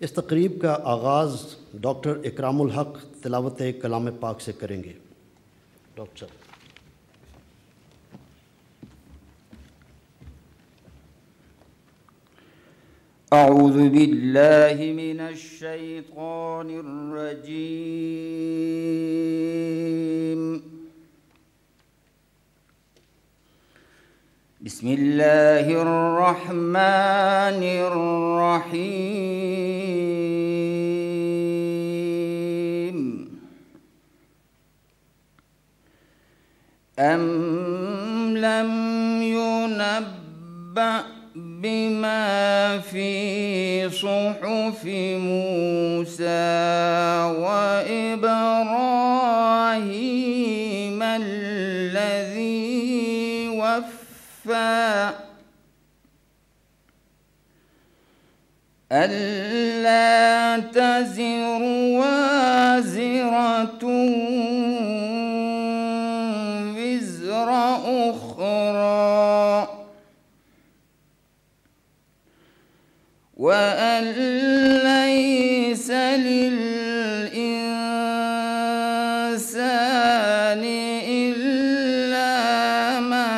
اس تقریب کا آغاز ڈاکٹر اکرام الحق تلاوت کلام پاک سے کریں گے۔ ڈاکٹر صاحب۔ اعوذ باللہ من الشیطان الرجیم، بسم اللہ الرحمن الرحیم، ام لم ينبأ بما في صحف موسى وإبراهيم الذي وفى ألا تزر وازرة وزر أخرى وأن ليس للإنسان إلا ما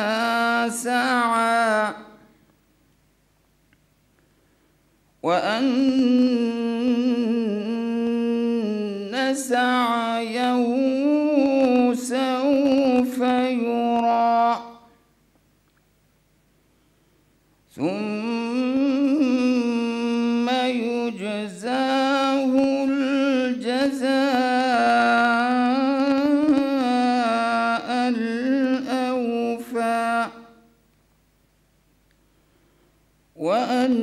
سعى وأن سعيه سوف يرى ثم يجزاه الجزاء الأوفى وأن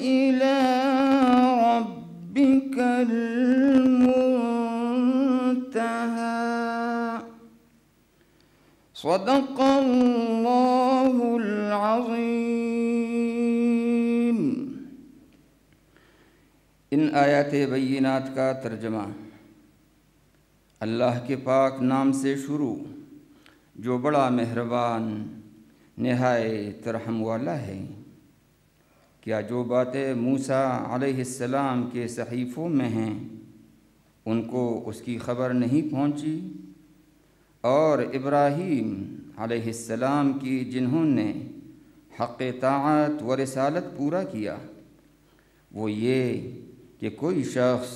إلى ربك المنتهى۔ صدق اللہ العظیم۔ ان آیات بینات کا ترجمہ۔ اللہ کے پاک نام سے شروع جو بڑا مہربان نہایت رحم والا ہے۔ کیا جو باتیں موسیٰ علیہ السلام کے صحیفوں میں ہیں ان کو اس کی خبر نہیں پہنچی، اور ابراہیم علیہ السلام کی جنہوں نے حق طاعت و رسالت پورا کیا، وہ یہ کہ کوئی شخص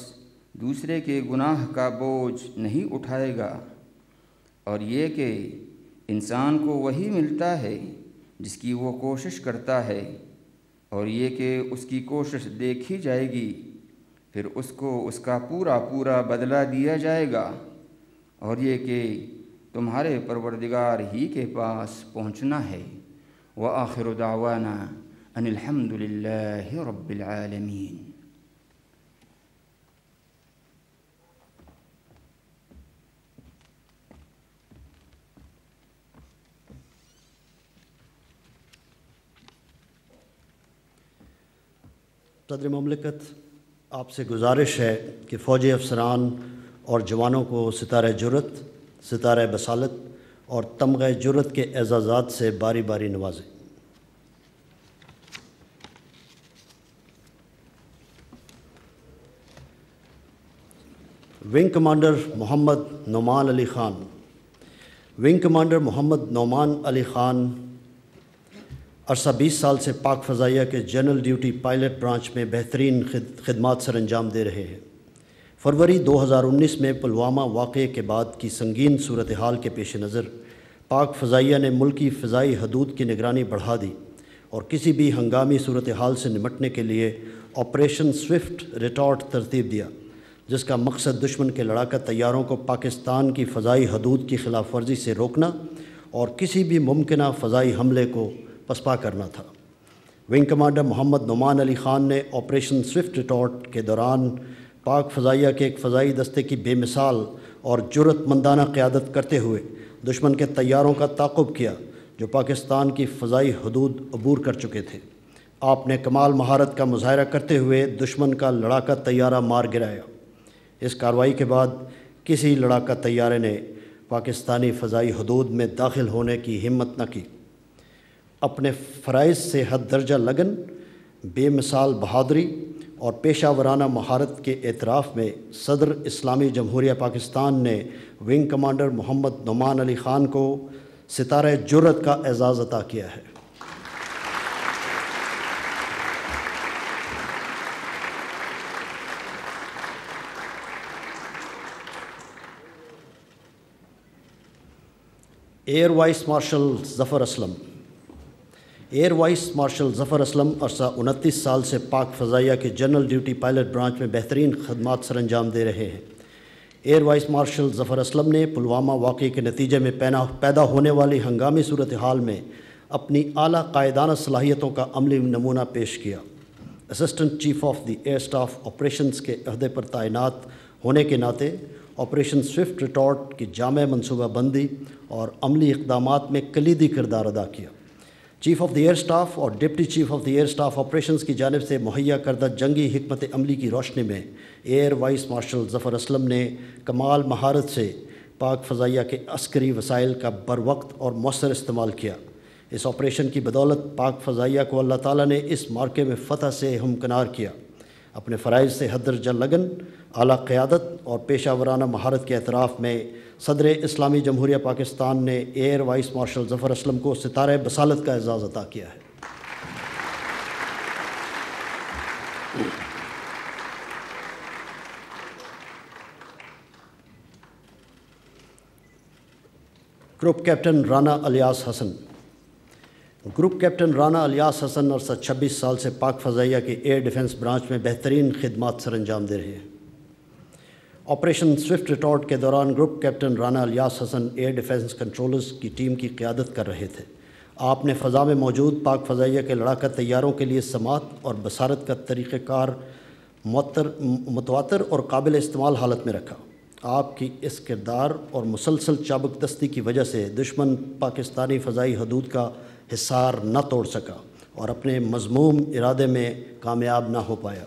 دوسرے کے گناہ کا بوجھ نہیں اٹھائے گا، اور یہ کہ انسان کو وہی ملتا ہے جس کی وہ کوشش کرتا ہے، اور یہ کہ اس کی کوشش دیکھی جائے گی، پھر اس کو اس کا پورا پورا بدلہ دیا جائے گا، اور یہ کہ تمہارے پروردگار ہی کے پاس پہنچنا ہے۔ وآخر دعوانا ان الحمد للہ رب العالمین۔ صدر مملکت، آپ سے گزارش ہے کہ فوجی افسران اور جوانوں کو ستارہ جرأت، ستارہ بصالت اور تمغہ جرأت کے اعزازات سے باری باری نوازیں۔ ونگ کمانڈر محمد نعمان علی خان۔ ونگ کمانڈر محمد نعمان علی خان عرصہ 20 سال سے پاک فضائیہ کے جنرل ڈیوٹی پائلٹ برانچ میں بہترین خدمات سر انجام دے رہے ہیں۔ فروری 2019 میں پلوامہ واقعے کے بعد کی سنگین صورتحال کے پیش نظر پاک فضائیہ نے ملکی فضائی حدود کی نگرانی بڑھا دی اور کسی بھی ہنگامی صورتحال سے نمٹنے کے لیے آپریشن سوئفٹ ریٹارٹ ترتیب دیا، جس کا مقصد دشمن کے لڑاکا طیاروں کو پاکستان کی فضائی حدود کی خلاف ورزی سے روکنا اور کسی بھی ممکنہ فضائی حملے کو پسپا کرنا تھا۔ ونگ کمانڈر محمد نعمان علی خان نے آپریشن سوئفٹ ریٹارٹ کے دوران پاک فضائیہ کے ایک فضائی دستے کی بے مثال اور جرأت مندانہ قیادت کرتے ہوئے دشمن کے طیاروں کا تعاقب کیا جو پاکستان کی فضائی حدود عبور کر چکے تھے۔ آپ نے کمال مہارت کا مظاہرہ کرتے ہوئے دشمن کا لڑاکا طیارہ مار گرایا۔ اس کارروائی کے بعد کسی لڑاکا طیارے نے پاکستانی فضائی حدود میں داخل ہونے کی ہمت نہ کی۔ اپنے فرائض سے حد درجہ لگن، بے مثال بہادری اور پیشہ ورانہ مہارت کے اعتراف میں صدر اسلامی جمہوریہ پاکستان نے ونگ کمانڈر محمد نعمان علی خان کو ستارہ جرأت کا اعزاز عطا کیا ہے۔ ایئر وائس مارشل ظفر اسلم۔ ایئر وائس مارشل ظفر اسلم عرصہ 29 سال سے پاک فضائیہ کے جنرل ڈیوٹی پائلٹ برانچ میں بہترین خدمات سر انجام دے رہے ہیں۔ ایئر وائس مارشل ظفر اسلم نے پلوامہ واقعے کے نتیجے میں پیدا ہونے والی ہنگامی صورتحال میں اپنی اعلیٰ قائدانہ صلاحیتوں کا عملی نمونہ پیش کیا۔ Assistant chief of the air staff operations کے عہدے پر تعینات ہونے کے ناطے آپریشن سوئفٹ ریٹارٹ کی جامع منصوبہ بندی اور عملی اقدامات میں کلیدی کردار ادا کیا۔ Chief of the air staff اور deputy chief of the air staff operations کی جانب سے مہیا کردہ جنگی حکمت عملی کی روشنی میں ایئر وائس مارشل ظفر اسلم نے کمال مہارت سے پاک فضائیہ کے عسکری وسائل کا بروقت اور مؤثر استعمال کیا۔ اس آپریشن کی بدولت پاک فضائیہ کو اللہ تعالیٰ نے اس مارکے میں فتح سے ہمکنار کیا۔ اپنے فرائض سے حد درجہ لگن، اعلیٰ قیادت اور پیشہ ورانہ مہارت کے اعتراف میں صدر اسلامی جمہوریہ پاکستان نے ایئر وائس مارشل ظفر اسلم کو ستارہ بصالت کا اعزاز عطا کیا ہے۔ گروپ کیپٹن رانا الیاس حسن۔ گروپ کیپٹن رانا الیاس حسن عرصہ 26 سال سے پاک فضائیہ کے ایئر ڈیفنس برانچ میں بہترین خدمات سر انجام دے رہے ہیں۔ آپریشن سوئفٹ ریٹارٹ کے دوران گروپ کیپٹن رانا الیاس حسن ایئر ڈیفنس کنٹرولرز کی ٹیم کی قیادت کر رہے تھے۔ آپ نے فضا میں موجود پاک فضائیہ کے لڑاکا طیاروں کے لیے سماعت اور بصارت کا طریقہ کار متواتر اور قابل استعمال حالت میں رکھا۔ آپ کی اس کردار اور مسلسل چابک دستی کی وجہ سے دشمن پاکستانی فضائی حدود کا حصار نہ توڑ سکا اور اپنے مذموم ارادے میں کامیاب نہ ہو پایا۔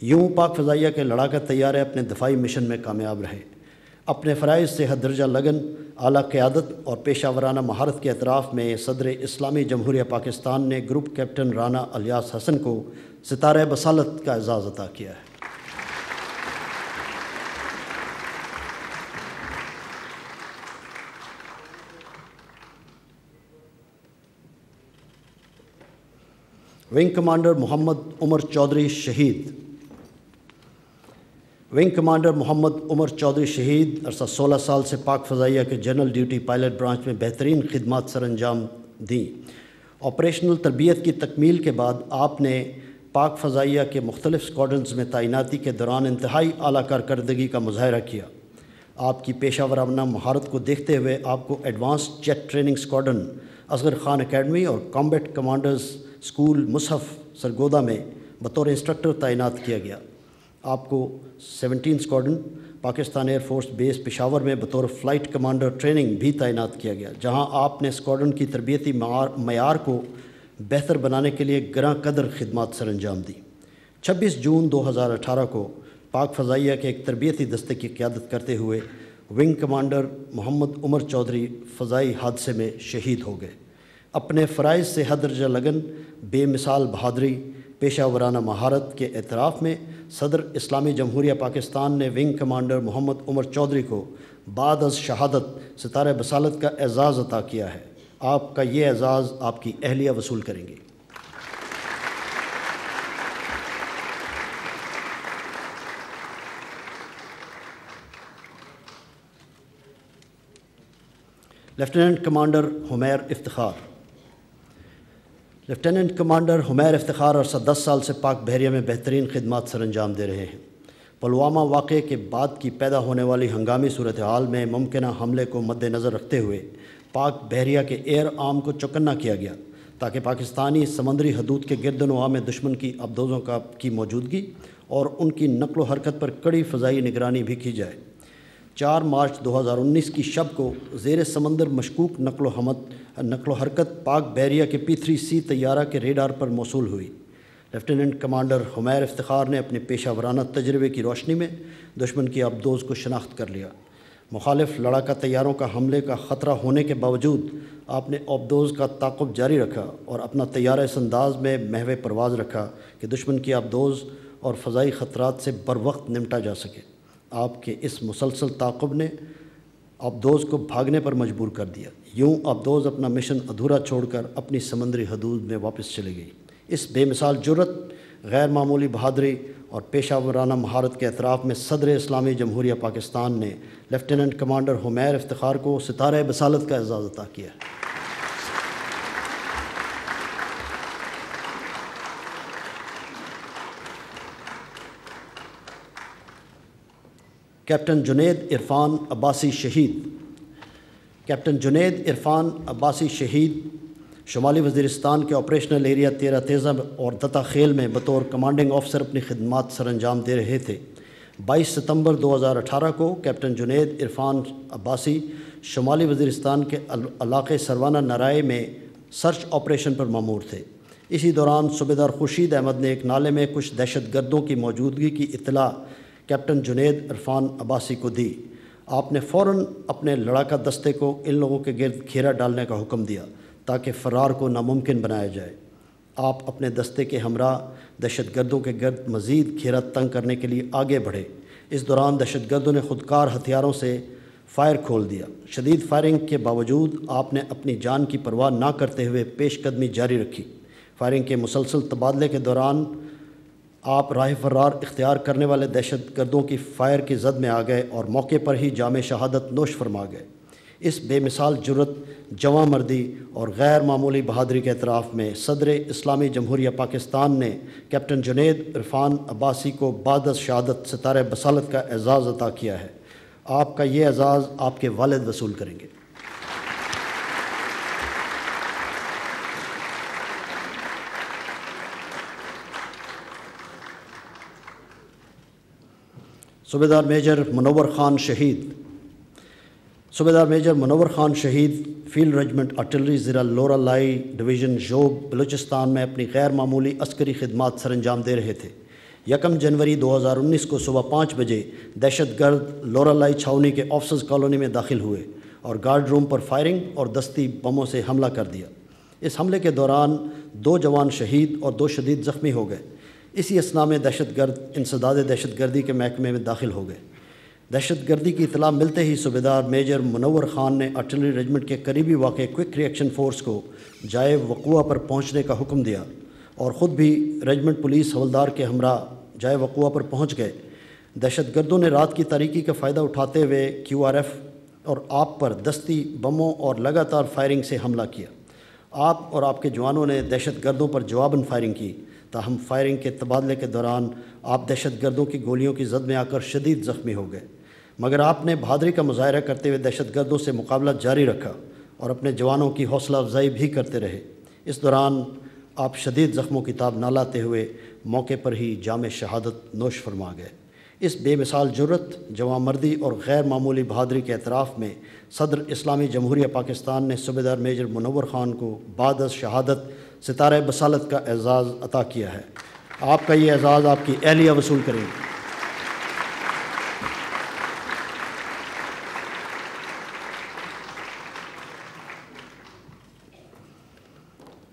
یوں پاک فضائیہ کے لڑاکا طیارے اپنے دفاعی مشن میں کامیاب رہے۔ اپنے فرائض سے حد درجہ لگن، اعلیٰ قیادت اور پیشہ ورانہ مہارت کے اعتراف میں صدر اسلامی جمہوریہ پاکستان نے گروپ کیپٹن رانا الیاس حسن کو ستارہ بصالت کا اعزاز عطا کیا ہے۔ ونگ کمانڈر محمد عمر چودھری شہید۔ ونگ کمانڈر محمد عمر چودھری شہید عرصہ 16 سال سے پاک فضائیہ کے جنرل ڈیوٹی پائلٹ برانچ میں بہترین خدمات سر انجام دیں۔ آپریشنل تربیت کی تکمیل کے بعد آپ نے پاک فضائیہ کے مختلف اسکواڈرنز میں تعیناتی کے دوران انتہائی اعلیٰ کارکردگی کا مظاہرہ کیا۔ آپ کی پیشہ ورانہ مہارت کو دیکھتے ہوئے آپ کو advanced jet training squadron, Asghar Khan academy اور combat commanders school Mushaf Sargodha میں بطور انسٹرکٹر تعینات کیا گیا۔ آپ کو 17 اسکواڈرن پاکستان ایئر فورس بیس پشاور میں بطور فلائٹ کمانڈر ٹریننگ بھی تعینات کیا گیا، جہاں آپ نے اسکواڈرن کی تربیتی معیار کو بہتر بنانے کے لیے گراں قدر خدمات سر انجام دیں۔ 26 جون 2018 کو پاک فضائیہ کے ایک تربیتی دستے کی قیادت کرتے ہوئے ونگ کمانڈر محمد عمر چودھری فضائی حادثے میں شہید ہو گئے۔ اپنے فرائض سے حد درجہ لگن، بے مثال بہادری، پیشہ ورانہ مہارت کے اعتراف میں صدر اسلامی جمہوریہ پاکستان نے ونگ کمانڈر محمد عمر چودھری کو بعد از شہادت ستارہ بصالت کا اعزاز عطا کیا ہے۔ آپ کا یہ اعزاز آپ کی اہلیہ وصول کریں گی۔ Lieutenant commander Humair Iftikhar. Lieutenant commander Humair Iftikhar عرصہ 10 سال سے پاک بحریہ میں بہترین خدمات سر انجام دے رہے ہیں۔ پلوامہ واقعے کے بعد کی پیدا ہونے والی ہنگامی صورتحال میں ممکنہ حملے کو مد نظر رکھتے ہوئے پاک بحریہ کے ایئر آرم کو چوکنا کیا گیا تاکہ پاکستانی سمندری حدود کے گرد و نواح میں دشمن کی آبدوزوں کی موجودگی اور ان کی نقل و حرکت پر کڑی فضائی نگرانی بھی کی جائے۔ 4 مارچ 2019 کی شب کو زیر سمندر مشکوک نقل و حرکت پاک بحریہ کے P-3C طیارہ کے ریڈار پر موصول ہوئی۔ لیفٹیننٹ کمانڈر حمیر افتخار نے اپنے پیشہ ورانہ تجربے کی روشنی میں دشمن کی آبدوز کو شناخت کر لیا۔ مخالف لڑاکا طیاروں کا حملے کا خطرہ ہونے کے باوجود آپ نے آبدوز کا تعاقب جاری رکھا اور اپنا طیارہ اس انداز میں محو پرواز رکھا کہ دشمن کی آبدوز اور فضائی خطرات سے بر وقت نمٹا جا سکے۔ آپ کے اس مسلسل تعاقب نے آبدوز کو بھاگنے پر مجبور کر دیا۔ یوں آبدوز اپنا مشن ادھورا چھوڑ کر اپنی سمندری حدود میں واپس چلی گئی۔ اس بے مثال جرأت، غیر معمولی بہادری اور پیشہ ورانہ مہارت کے اعتراف میں صدر اسلامی جمہوریہ پاکستان نے لیفٹیننٹ کمانڈر حمیر افتخار کو ستارہ بصالت کا اعزاز عطا کیا ہے۔ کیپٹن جنید عرفان عباسی شہید۔ کیپٹن جنید عرفان عباسی شہید شمالی وزیرستان کے آپریشنل ایریا 13 تیزاب اور دتا خیل میں بطور کمانڈنگ آفیسر اپنی خدمات سر انجام دے رہے تھے۔ 22 ستمبر 2018 کو کیپٹن جنید عرفان عباسی شمالی وزیرستان کے علاقے سروانہ نرائے میں سرچ آپریشن پر مامور تھے۔ اسی دوران صوبیدار خورشید احمد نے ایک نالے میں کچھ دہشت گردوں کی موجودگی کی اطلاع کیپٹن جنید عرفان عباسی کو دی۔ آپ نے فوراً اپنے لڑاکا دستے کو ان لوگوں کے گرد گھیرا ڈالنے کا حکم دیا تاکہ فرار کو ناممکن بنایا جائے۔ آپ اپنے دستے کے ہمراہ دہشت گردوں کے گرد مزید گھیرا تنگ کرنے کے لیے آگے بڑھے۔ اس دوران دہشت گردوں نے خودکار ہتھیاروں سے فائر کھول دیا۔ شدید فائرنگ کے باوجود آپ نے اپنی جان کی پرواہ نہ کرتے ہوئے پیش قدمی جاری رکھی۔ فائرنگ کے مسلسل تبادلے کے دوران آپ راہ فرار اختیار کرنے والے دہشت گردوں کی فائر کی زد میں آ گئے اور موقع پر ہی جام شہادت نوش فرما گئے۔ اس بے مثال جرأت، جواں مردی اور غیر معمولی بہادری کے اعتراف میں صدر اسلامی جمہوریہ پاکستان نے کیپٹن جنید عرفان عباسی کو بعد از شہادت ستارہ بصالت کا اعزاز عطا کیا ہے۔ آپ کا یہ اعزاز آپ کے والد وصول کریں گے۔ صوبیدار میجر منور خان شہید۔ صوبیدار میجر منور خان شہید فیلڈ ریجمنٹ آرٹلری ضلع لورا لائی ڈویژن جوب بلوچستان میں اپنی غیر معمولی عسکری خدمات سر انجام دے رہے تھے۔ 1 جنوری 2019 کو صبح 5 بجے دہشت گرد لورا لائی چھاؤنی کے آفسرز کالونی میں داخل ہوئے اور گارڈ روم پر فائرنگ اور دستی بموں سے حملہ کر دیا۔ اس حملے کے دوران 2 جوان شہید اور 2 شدید زخمی ہو گئے۔ اسی اثناء میں دہشت گرد انسداد دہشت گردی کے محکمے میں داخل ہو گئے۔ دہشت گردی کی اطلاع ملتے ہی صوبیدار میجر منور خان نے آرٹلری ریجمنٹ کے قریبی واقع کوئک ریئیکشن فورس کو جائے وقوع پر پہنچنے کا حکم دیا اور خود بھی ریجمنٹ پولیس حوالدار کے ہمراہ جائے وقوع پر پہنچ گئے۔ دہشت گردوں نے رات کی تاریکی کا فائدہ اٹھاتے ہوئے QRF اور آپ پر دستی بموں اور لگاتار فائرنگ سے حملہ کیا۔ آپ اور آپ کے جوانوں نے دہشت گردوں پر جواباً فائرنگ کی، تاہم فائرنگ کے تبادلے کے دوران آپ دہشت گردوں کی گولیوں کی زد میں آ کر شدید زخمی ہو گئے، مگر آپ نے بہادری کا مظاہرہ کرتے ہوئے دہشت گردوں سے مقابلہ جاری رکھا اور اپنے جوانوں کی حوصلہ افزائی بھی کرتے رہے۔ اس دوران آپ شدید زخموں کی تاب نہ لاتے ہوئے موقع پر ہی جام شہادت نوش فرما گئے۔ اس بے مثال جرأت، جواں مردی اور غیر معمولی بہادری کے اعتراف میں صدر اسلامی جمہوریہ پاکستان نے صوبیدار میجر منور خان کو بعد از شہادت ستارہ بصالت کا اعزاز عطا کیا ہے۔ آپ کا یہ اعزاز آپ کی اہلیہ وصول کریں گے۔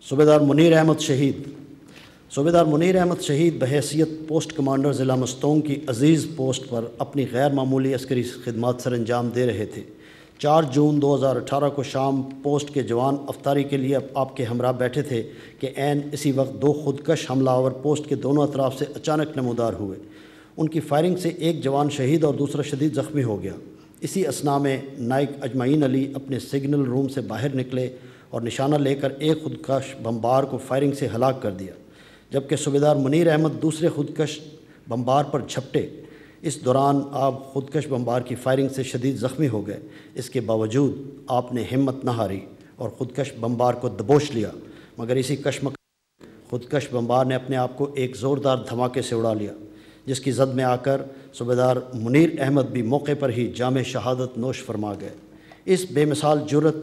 صوبیدار منیر احمد شہید۔ صوبیدار منیر احمد شہید بحیثیت پوسٹ کمانڈر ضلع مستونگ کی عزیز پوسٹ پر اپنی غیر معمولی عسکری خدمات سر انجام دے رہے تھے۔ 4 جون 2018 کو شام پوسٹ کے جوان افطاری کے لیے آپ کے ہمراہ بیٹھے تھے کہ عین اسی وقت 2 خودکش حملہ آور پوسٹ کے دونوں اطراف سے اچانک نمودار ہوئے۔ ان کی فائرنگ سے ایک جوان شہید اور دوسرا شدید زخمی ہو گیا۔ اسی اثناء میں نائک اجمعین علی اپنے سگنل روم سے باہر نکلے اور نشانہ لے کر ایک خودکش بمبار کو فائرنگ سے ہلاک کر دیا، جبکہ صوبیدار منیر احمد دوسرے خودکش بمبار پر جھپٹے۔ اس دوران آپ خودکش بمبار کی فائرنگ سے شدید زخمی ہو گئے۔ اس کے باوجود آپ نے ہمت نہ ہاری اور خودکش بمبار کو دبوچ لیا، مگر اسی کشمکش خودکش بمبار نے اپنے آپ کو ایک زوردار دھماکے سے اڑا لیا، جس کی زد میں آ کر صوبیدار منیر احمد بھی موقع پر ہی جام شہادت نوش فرما گئے۔ اس بے مثال جرأت،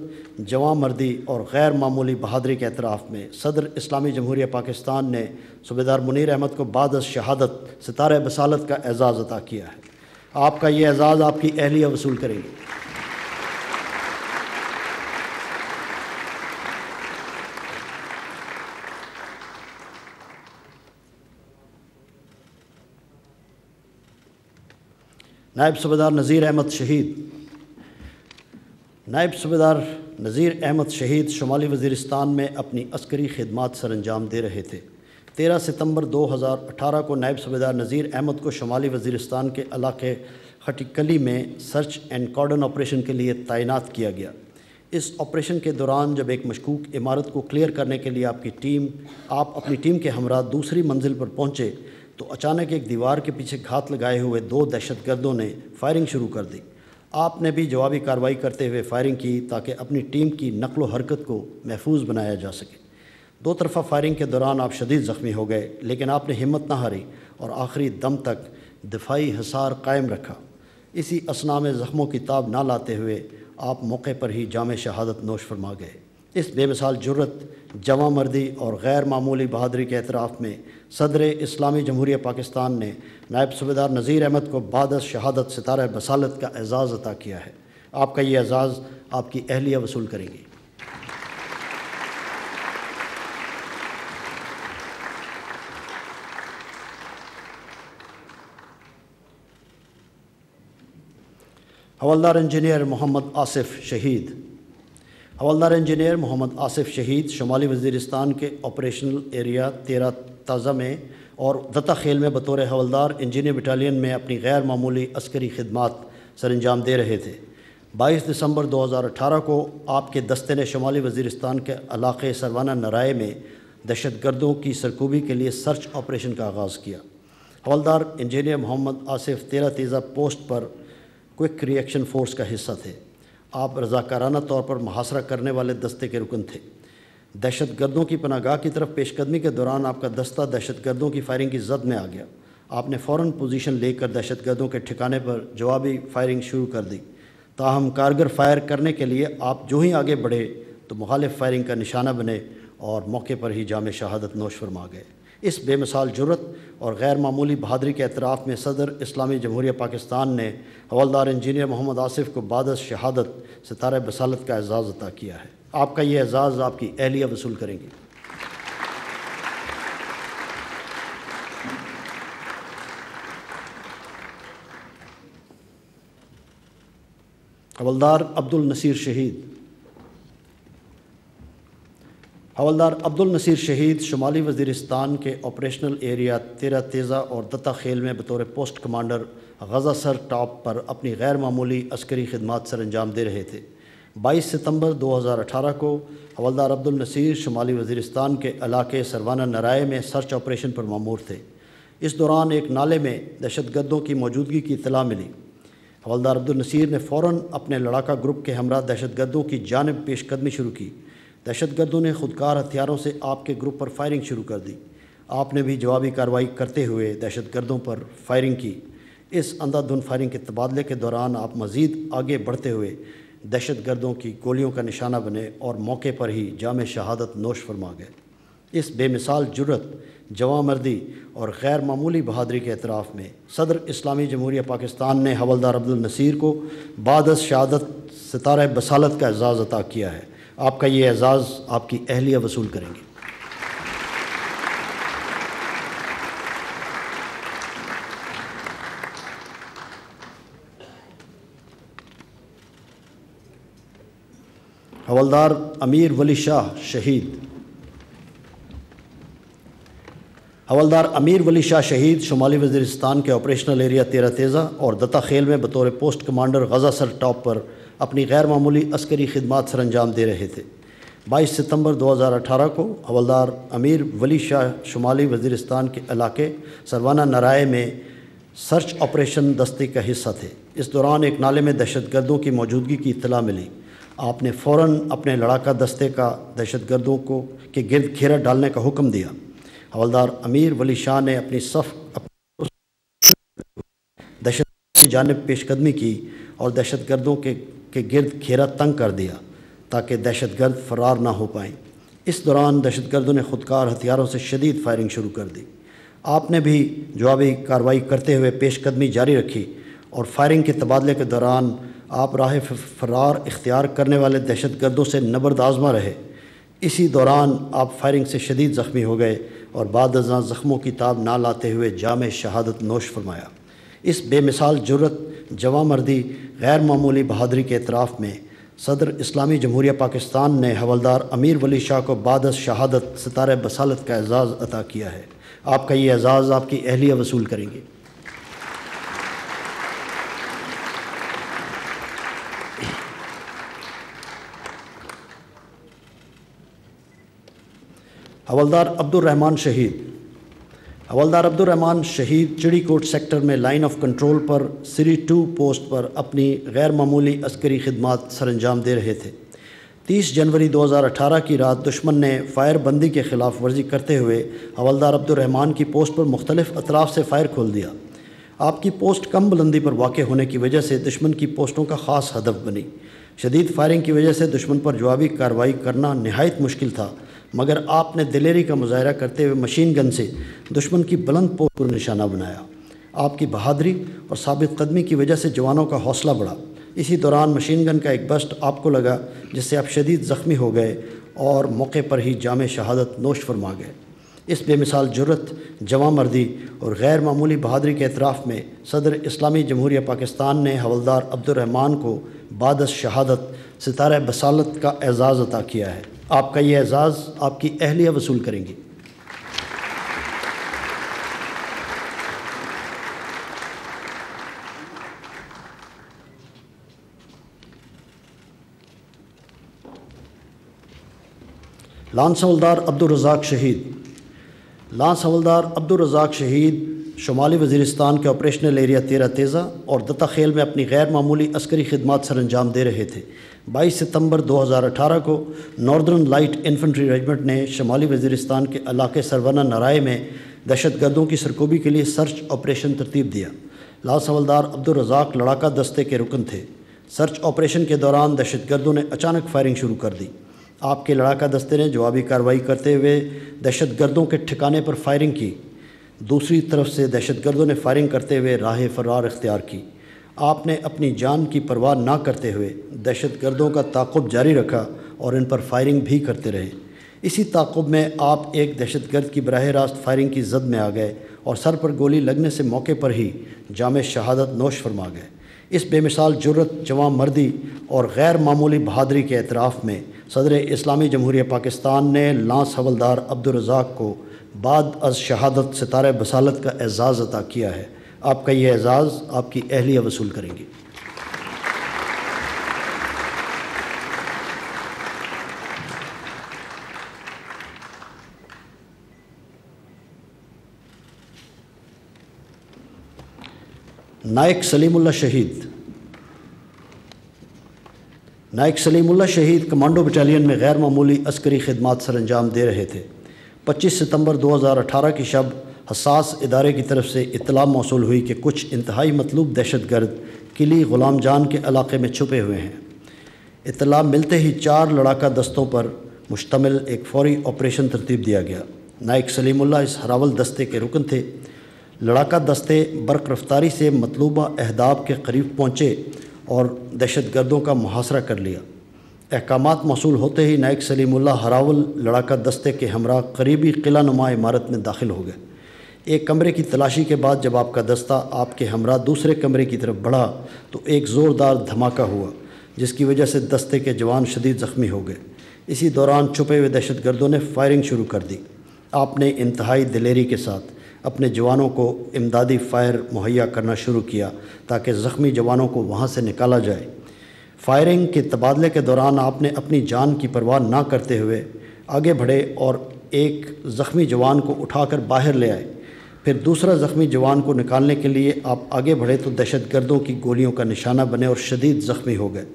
جواں مردی اور غیر معمولی بہادری کے اعتراف میں صدر اسلامی جمہوریہ پاکستان نے صوبیدار منیر احمد کو بعد از شہادت ستارہ بصالت کا اعزاز عطا کیا ہے۔ آپ کا یہ اعزاز آپ کی اہلیہ وصول کرے گی۔ نائب صوبیدار نذیر احمد شہید نائب صوبیدار نذیر احمد شہید شمالی وزیرستان میں اپنی عسکری خدمات سر انجام دے رہے تھے۔ 13 ستمبر 2018 کو نائب صوبیدار نذیر احمد کو شمالی وزیرستان کے علاقے خٹیکلی میں سرچ اینڈ کارڈن آپریشن کے لیے تعینات کیا گیا۔ اس آپریشن کے دوران جب ایک مشکوک عمارت کو کلیئر کرنے کے لیے آپ اپنی ٹیم کے ہمراہ دوسری منزل پر پہنچے تو اچانک ایک دیوار کے پیچھے گھات لگائے ہوئے 2 دہشت گردوں نے فائرنگ شروع کر دی۔ آپ نے بھی جوابی کارروائی کرتے ہوئے فائرنگ کی تاکہ اپنی ٹیم کی نقل و حرکت کو محفوظ بنایا جا سکے۔ 2 طرفہ فائرنگ کے دوران آپ شدید زخمی ہو گئے، لیکن آپ نے ہمت نہ ہاری اور آخری دم تک دفاعی حصار قائم رکھا۔ اسی اثناء میں زخموں کی تاب نہ لاتے ہوئے آپ موقع پر ہی جام شہادت نوش فرما گئے۔ اس بے مثال جرت، جواں مردی اور غیر معمولی بہادری کے اعتراف میں صدر اسلامی جمہوریہ پاکستان نے نائب صوبیدار نذیر احمد کو بعد از شہادت ستارہ بصالت کا اعزاز عطا کیا ہے۔ آپ کا یہ اعزاز آپ کی اہلیہ وصول کریں گی۔ حوالدار انجینئر محمد آصف شہید حوالدار انجینئر محمد آصف شہید شمالی وزیرستان کے آپریشنل ایریا 13 تازہ میں اور دتا خیل میں بطور حوالدار انجینئر بٹالین میں اپنی غیر معمولی عسکری خدمات سر انجام دے رہے تھے۔ 22 دسمبر 2018 کو آپ کے دستے نے شمالی وزیرستان کے علاقے سروانہ نرائے میں دہشت گردوں کی سرکوبی کے لیے سرچ آپریشن کا آغاز کیا۔ حوالدار انجینئر محمد آصف 13 تیزہ پوسٹ پر کوئک ری ایکشن فورس کا حصہ تھے۔ آپ رضاکارانہ طور پر محاصرہ کرنے والے دستے کے رکن تھے۔ دہشت گردوں کی پناہ گاہ کی طرف پیش قدمی کے دوران آپ کا دستہ دہشت گردوں کی فائرنگ کی زد میں آ گیا۔ آپ نے فوراً پوزیشن لے کر دہشت گردوں کے ٹھکانے پر جوابی فائرنگ شروع کر دی۔ تاہم کارگر فائر کرنے کے لیے آپ جو ہی آگے بڑھے تو مخالف فائرنگ کا نشانہ بنے اور موقع پر ہی جام شہادت نوش فرما گئے۔ اس بے مثال جرت اور غیر معمولی بہادری کے اعتراف میں صدر اسلامی جمہوریہ پاکستان نے حوالدار انجینئر محمد آصف کو بعد از شہادت ستارہ بصالت کا اعزاز عطا کیا ہے۔ آپ کا یہ اعزاز آپ کی اہلیہ وصول کریں گی۔ حوالدار عبد النصیر شہید حوالدار عبد النصیر شہید شمالی وزیرستان کے آپریشنل ایریا 13 تیزہ اور دتا خیل میں بطور پوسٹ کمانڈر غزہ سر ٹاپ پر اپنی غیر معمولی عسکری خدمات سر انجام دے رہے تھے۔ 22 ستمبر 2018 کو حوالدار عبد النصیر شمالی وزیرستان کے علاقے سروانہ نرائے میں سرچ آپریشن پر مامور تھے۔ اس دوران ایک نالے میں دہشت گردوں کی موجودگی کی اطلاع ملی۔ حوالدار عبد النصیر نے فوراً اپنے لڑاکا گروپ کے ہمراہ دہشت گردوں کی جانب پیش قدمی شروع کی۔ دہشت گردوں نے خودکار ہتھیاروں سے آپ کے گروپ پر فائرنگ شروع کر دی۔ آپ نے بھی جوابی کارروائی کرتے ہوئے دہشت گردوں پر فائرنگ کی۔ اس اندھا دھند فائرنگ کے تبادلے کے دوران آپ مزید آگے بڑھتے ہوئے دہشت گردوں کی گولیوں کا نشانہ بنے اور موقع پر ہی جام شہادت نوش فرما گئے۔ اس بے مثال جرت، جواں مردی اور غیر معمولی بہادری کے اعتراف میں صدر اسلامی جمہوریہ پاکستان نے حوالدار عبد النصیر کو بعد از شہادت ستارہ بصالت کا اعزاز عطا کیا ہے۔ آپ کا یہ اعزاز آپ کی اہلیہ وصول کریں گے۔ حوالدار امیر ولی شاہ شہید حوالدار امیر ولی شاہ شہید شمالی وزیرستان کے آپریشنل ایریا 13 تیزہ اور دتا خیل میں بطور پوسٹ کمانڈر غزہ سر ٹاپ پر اپنی غیر معمولی عسکری خدمات سر انجام دے رہے تھے۔ 22 ستمبر 2018 کو حوالدار امیر ولی شاہ شمالی وزیرستان کے علاقے سروانہ نرائے میں سرچ آپریشن دستے کا حصہ تھے۔ اس دوران ایک نالے میں دہشت گردوں کی موجودگی کی اطلاع ملی۔ آپ نے فوراً اپنے لڑاکا دستے کا دہشت گردوں کے گرد گھیرا ڈالنے کا حکم دیا۔ حوالدار امیر ولی شاہ نے اپنی صف دہشت گردوں کی جانب پیش قدمی کی اور دہشت گردوں کے گرد گھیرا تنگ کر دیا تاکہ دہشت گرد فرار نہ ہو پائیں۔ اس دوران دہشت گردوں نے خودکار ہتھیاروں سے شدید فائرنگ شروع کر دی۔ آپ نے بھی جوابی کارروائی کرتے ہوئے پیش قدمی جاری رکھی اور فائرنگ کے تبادلے کے دوران آپ راہ فرار اختیار کرنے والے دہشت گردوں سے نبرد آزما رہے۔ اسی دوران آپ فائرنگ سے شدید زخمی ہو گئے اور بعد ازاں زخموں کی تاب نہ لاتے ہوئے جام شہادت نوش فرمایا۔ اس بے مثال جرت، جواں مردی، غیر معمولی بہادری کے اعتراف میں صدر اسلامی جمہوریہ پاکستان نے حوالدار امیر ولی شاہ کو بعد از شہادت ستارہ بصالت کا اعزاز عطا کیا ہے۔ آپ کا یہ اعزاز آپ کی اہلیہ وصول کریں گے۔ حوالدار عبدالرحمان شہید۔ حوالدار عبدالرحمان شہید چڑی کوٹ سیکٹر میں لائن آف کنٹرول پر سری 2 پوسٹ پر اپنی غیر معمولی عسکری خدمات سر انجام دے رہے تھے۔ 30 جنوری 2018 کی رات دشمن نے فائر بندی کے خلاف ورزی کرتے ہوئے حوالدار عبدالرحمان کی پوسٹ پر مختلف اطراف سے فائر کھول دیا۔ آپ کی پوسٹ کم بلندی پر واقع ہونے کی وجہ سے دشمن کی پوسٹوں کا خاص ہدف بنی۔ شدید فائرنگ کی وجہ سے دشمن پر جوابی کارروائی کرنا نہایت مشکل تھا، مگر آپ نے دلیری کا مظاہرہ کرتے ہوئے مشین گن سے دشمن کی بلند پوسٹ کو نشانہ بنایا۔ آپ کی بہادری اور ثابت قدمی کی وجہ سے جوانوں کا حوصلہ بڑھا۔ اسی دوران مشین گن کا ایک بسٹ آپ کو لگا، جس سے آپ شدید زخمی ہو گئے اور موقع پر ہی جام شہادت نوش فرما گئے۔ اس بے مثال جرت، جواں مردی اور غیر معمولی بہادری کے اعتراف میں صدر اسلامی جمہوریہ پاکستان نے حوالدار عبدالرحمان کو بعد از شہادت ستارہ بصالت کا اعزاز عطا کیا ہے۔ آپ کا یہ اعزاز آپ کی اہلیہ وصول کریں گی۔ لانس حوالدار عبدالرزاق شہید۔ لانس حوالدار عبدالرزاق شہید شمالی وزیرستان کے آپریشنل ایریا 13 تیزہ اور دتا خیل میں اپنی غیر معمولی عسکری خدمات سر انجام دے رہے تھے۔ 22 ستمبر 2018 کو ناردرن لائٹ انفنٹری ریجمنٹ نے شمالی وزیرستان کے علاقے سرونہ نرائے میں دہشت گردوں کی سرکوبی کے لیے سرچ آپریشن ترتیب دیا۔ لانس حوالدار عبدالرزاق لڑاکا دستے کے رکن تھے۔ سرچ آپریشن کے دوران دہشت گردوں نے اچانک فائرنگ شروع کر دی۔ آپ کے لڑاکا دستے نے جوابی کارروائی کرتے ہوئے دہشت گردوں کے ٹھکانے پر فائرنگ کی۔ دوسری طرف سے دہشت گردوں نے فائرنگ کرتے ہوئے راہ فرار اختیار کی۔ آپ نے اپنی جان کی پرواہ نہ کرتے ہوئے دہشت گردوں کا تعاقب جاری رکھا اور ان پر فائرنگ بھی کرتے رہے۔ اسی تعاقب میں آپ ایک دہشت گرد کی براہ راست فائرنگ کی زد میں آ گئے اور سر پر گولی لگنے سے موقع پر ہی جام شہادت نوش فرما گئے۔ اس بے مثال جرت، جواں مردی اور غیر معمولی بہادری کے اعتراف میں صدر اسلامی جمہوریہ پاکستان نے لانس حوالدار عبدالرزاق کو بعد از شہادت ستارہ بصالت کا اعزاز عطا کیا ہے۔ آپ کا یہ اعزاز آپ کی اہلیہ وصول کریں گی۔ نائک سلیم اللہ شہید۔ نائک سلیم اللہ شہید کمانڈو بٹالین میں غیر معمولی عسکری خدمات سر انجام دے رہے تھے۔ 25 ستمبر 2018 کی شب حساس ادارے کی طرف سے اطلاع موصول ہوئی کہ کچھ انتہائی مطلوب دہشت گرد قلعہ غلام جان کے علاقے میں چھپے ہوئے ہیں۔ اطلاع ملتے ہی 4 لڑاکا دستوں پر مشتمل ایک فوری آپریشن ترتیب دیا گیا۔ نائک سلیم اللہ اس ہراول دستے کے رکن تھے۔ لڑاکا دستے برق رفتاری سے مطلوبہ اہداف کے قریب پہنچے اور دہشت گردوں کا محاصرہ کر لیا۔ احکامات موصول ہوتے ہی نائک سلیم اللہ ہراول لڑاکا دستے کے ہمراہ قریبی قلعہ نما عمارت میں داخل ہو گئے۔ ایک کمرے کی تلاشی کے بعد جب آپ کا دستہ آپ کے ہمراہ دوسرے کمرے کی طرف بڑھا تو ایک زوردار دھماکہ ہوا، جس کی وجہ سے دستے کے جوان شدید زخمی ہو گئے۔ اسی دوران چھپے ہوئے دہشت گردوں نے فائرنگ شروع کر دی۔ آپ نے انتہائی دلیری کے ساتھ اپنے جوانوں کو امدادی فائر مہیا کرنا شروع کیا تاکہ زخمی جوانوں کو وہاں سے نکالا جائے۔ فائرنگ کے تبادلے کے دوران آپ نے اپنی جان کی پرواہ نہ کرتے ہوئے آگے بڑھے اور ایک زخمی جوان کو اٹھا کر باہر لے آئے۔ پھر دوسرا زخمی جوان کو نکالنے کے لیے آپ آگے بڑھے تو دہشت گردوں کی گولیوں کا نشانہ بنے اور شدید زخمی ہو گئے۔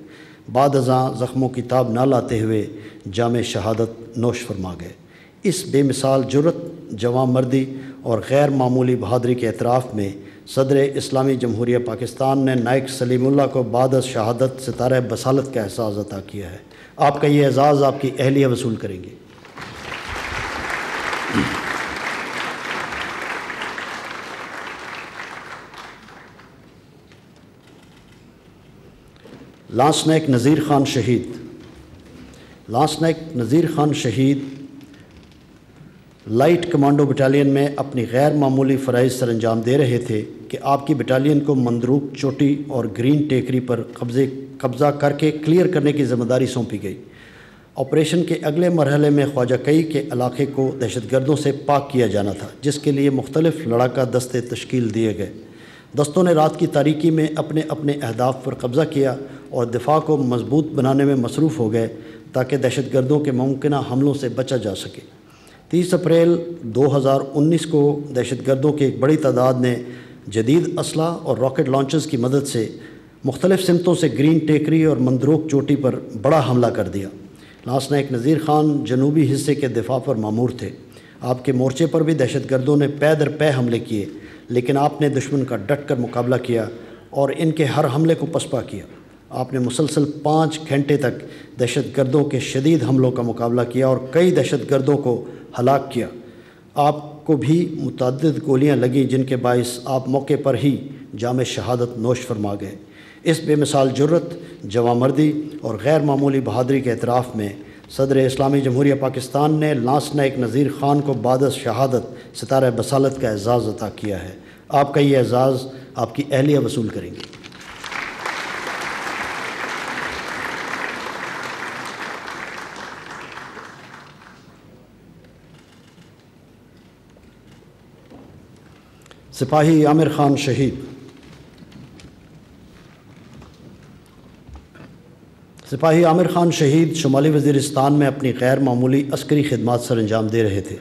بعد ازاں زخموں کی تاب نہ لاتے ہوئے جام شہادت نوش فرما گئے۔ اس بے مثال جرت، جواں مردی اور غیر معمولی بہادری کے اعتراف میں صدر اسلامی جمہوریہ پاکستان نے نائک سلیم اللہ کو بعد از شہادت ستارہ بصالت کا احساس عطا کیا ہے۔ آپ کا یہ اعزاز آپ کی اہلیہ وصول کریں گے۔ لانس نائک نذیر خان شہید۔ لانس نائک نذیر خان شہید لائٹ کمانڈو بٹالین میں اپنی غیر معمولی فرائض سر انجام دے رہے تھے کہ آپ کی بٹالین کو مندروک چوٹی اور گرین ٹیکری پر قبضہ کر کے کلیئر کرنے کی ذمہ داری سونپی گئی۔ آپریشن کے اگلے مرحلے میں خواجہ کئی کے علاقے کو دہشت گردوں سے پاک کیا جانا تھا، جس کے لیے مختلف لڑاکا دستے تشکیل دیے گئے۔ دستوں نے رات کی تاریکی میں اپنے اپنے اہداف پر قبضہ کیا اور دفاع کو مضبوط بنانے میں مصروف ہو گئے تاکہ دہشت گردوں کے ممکنہ حملوں سے بچا جا سکے۔ 30 اپریل 2019 کو دہشت گردوں کی ایک بڑی تعداد نے جدید اسلحہ اور راکٹ لانچرز کی مدد سے مختلف سمتوں سے گرین ٹیکری اور مندروک چوٹی پر بڑا حملہ کر دیا۔ لاس نائک نذیر خان جنوبی حصے کے دفاع پر مامور تھے۔ آپ کے مورچے پر بھی دہشت گردوں نے پے در پے حملے کیے، لیکن آپ نے دشمن کا ڈٹ کر مقابلہ کیا اور ان کے ہر حملے کو پسپا کیا۔ آپ نے مسلسل 5 گھنٹے تک دہشت گردوں کے شدید حملوں کا مقابلہ کیا اور کئی دہشت گردوں کو ہلاک کیا۔ آپ کو بھی متعدد گولیاں لگیں جن کے باعث آپ موقع پر ہی جام شہادت نوش فرما گئے۔ اس بے مثال جرت، جواں مردی اور غیر معمولی بہادری کے اعتراف میں صدر اسلامی جمہوریہ پاکستان نے لاس نائک نذیر خان کو بعد از شہادت ستارہ بصالت کا اعزاز عطا کیا ہے۔ آپ کا یہ اعزاز آپ کی اہلیہ وصول کریں گی۔ سپاہی عامر خان شہید۔ سپاہی عامر خان شہید شمالی وزیرستان میں اپنی غیر معمولی عسکری خدمات سر انجام دے رہے تھے۔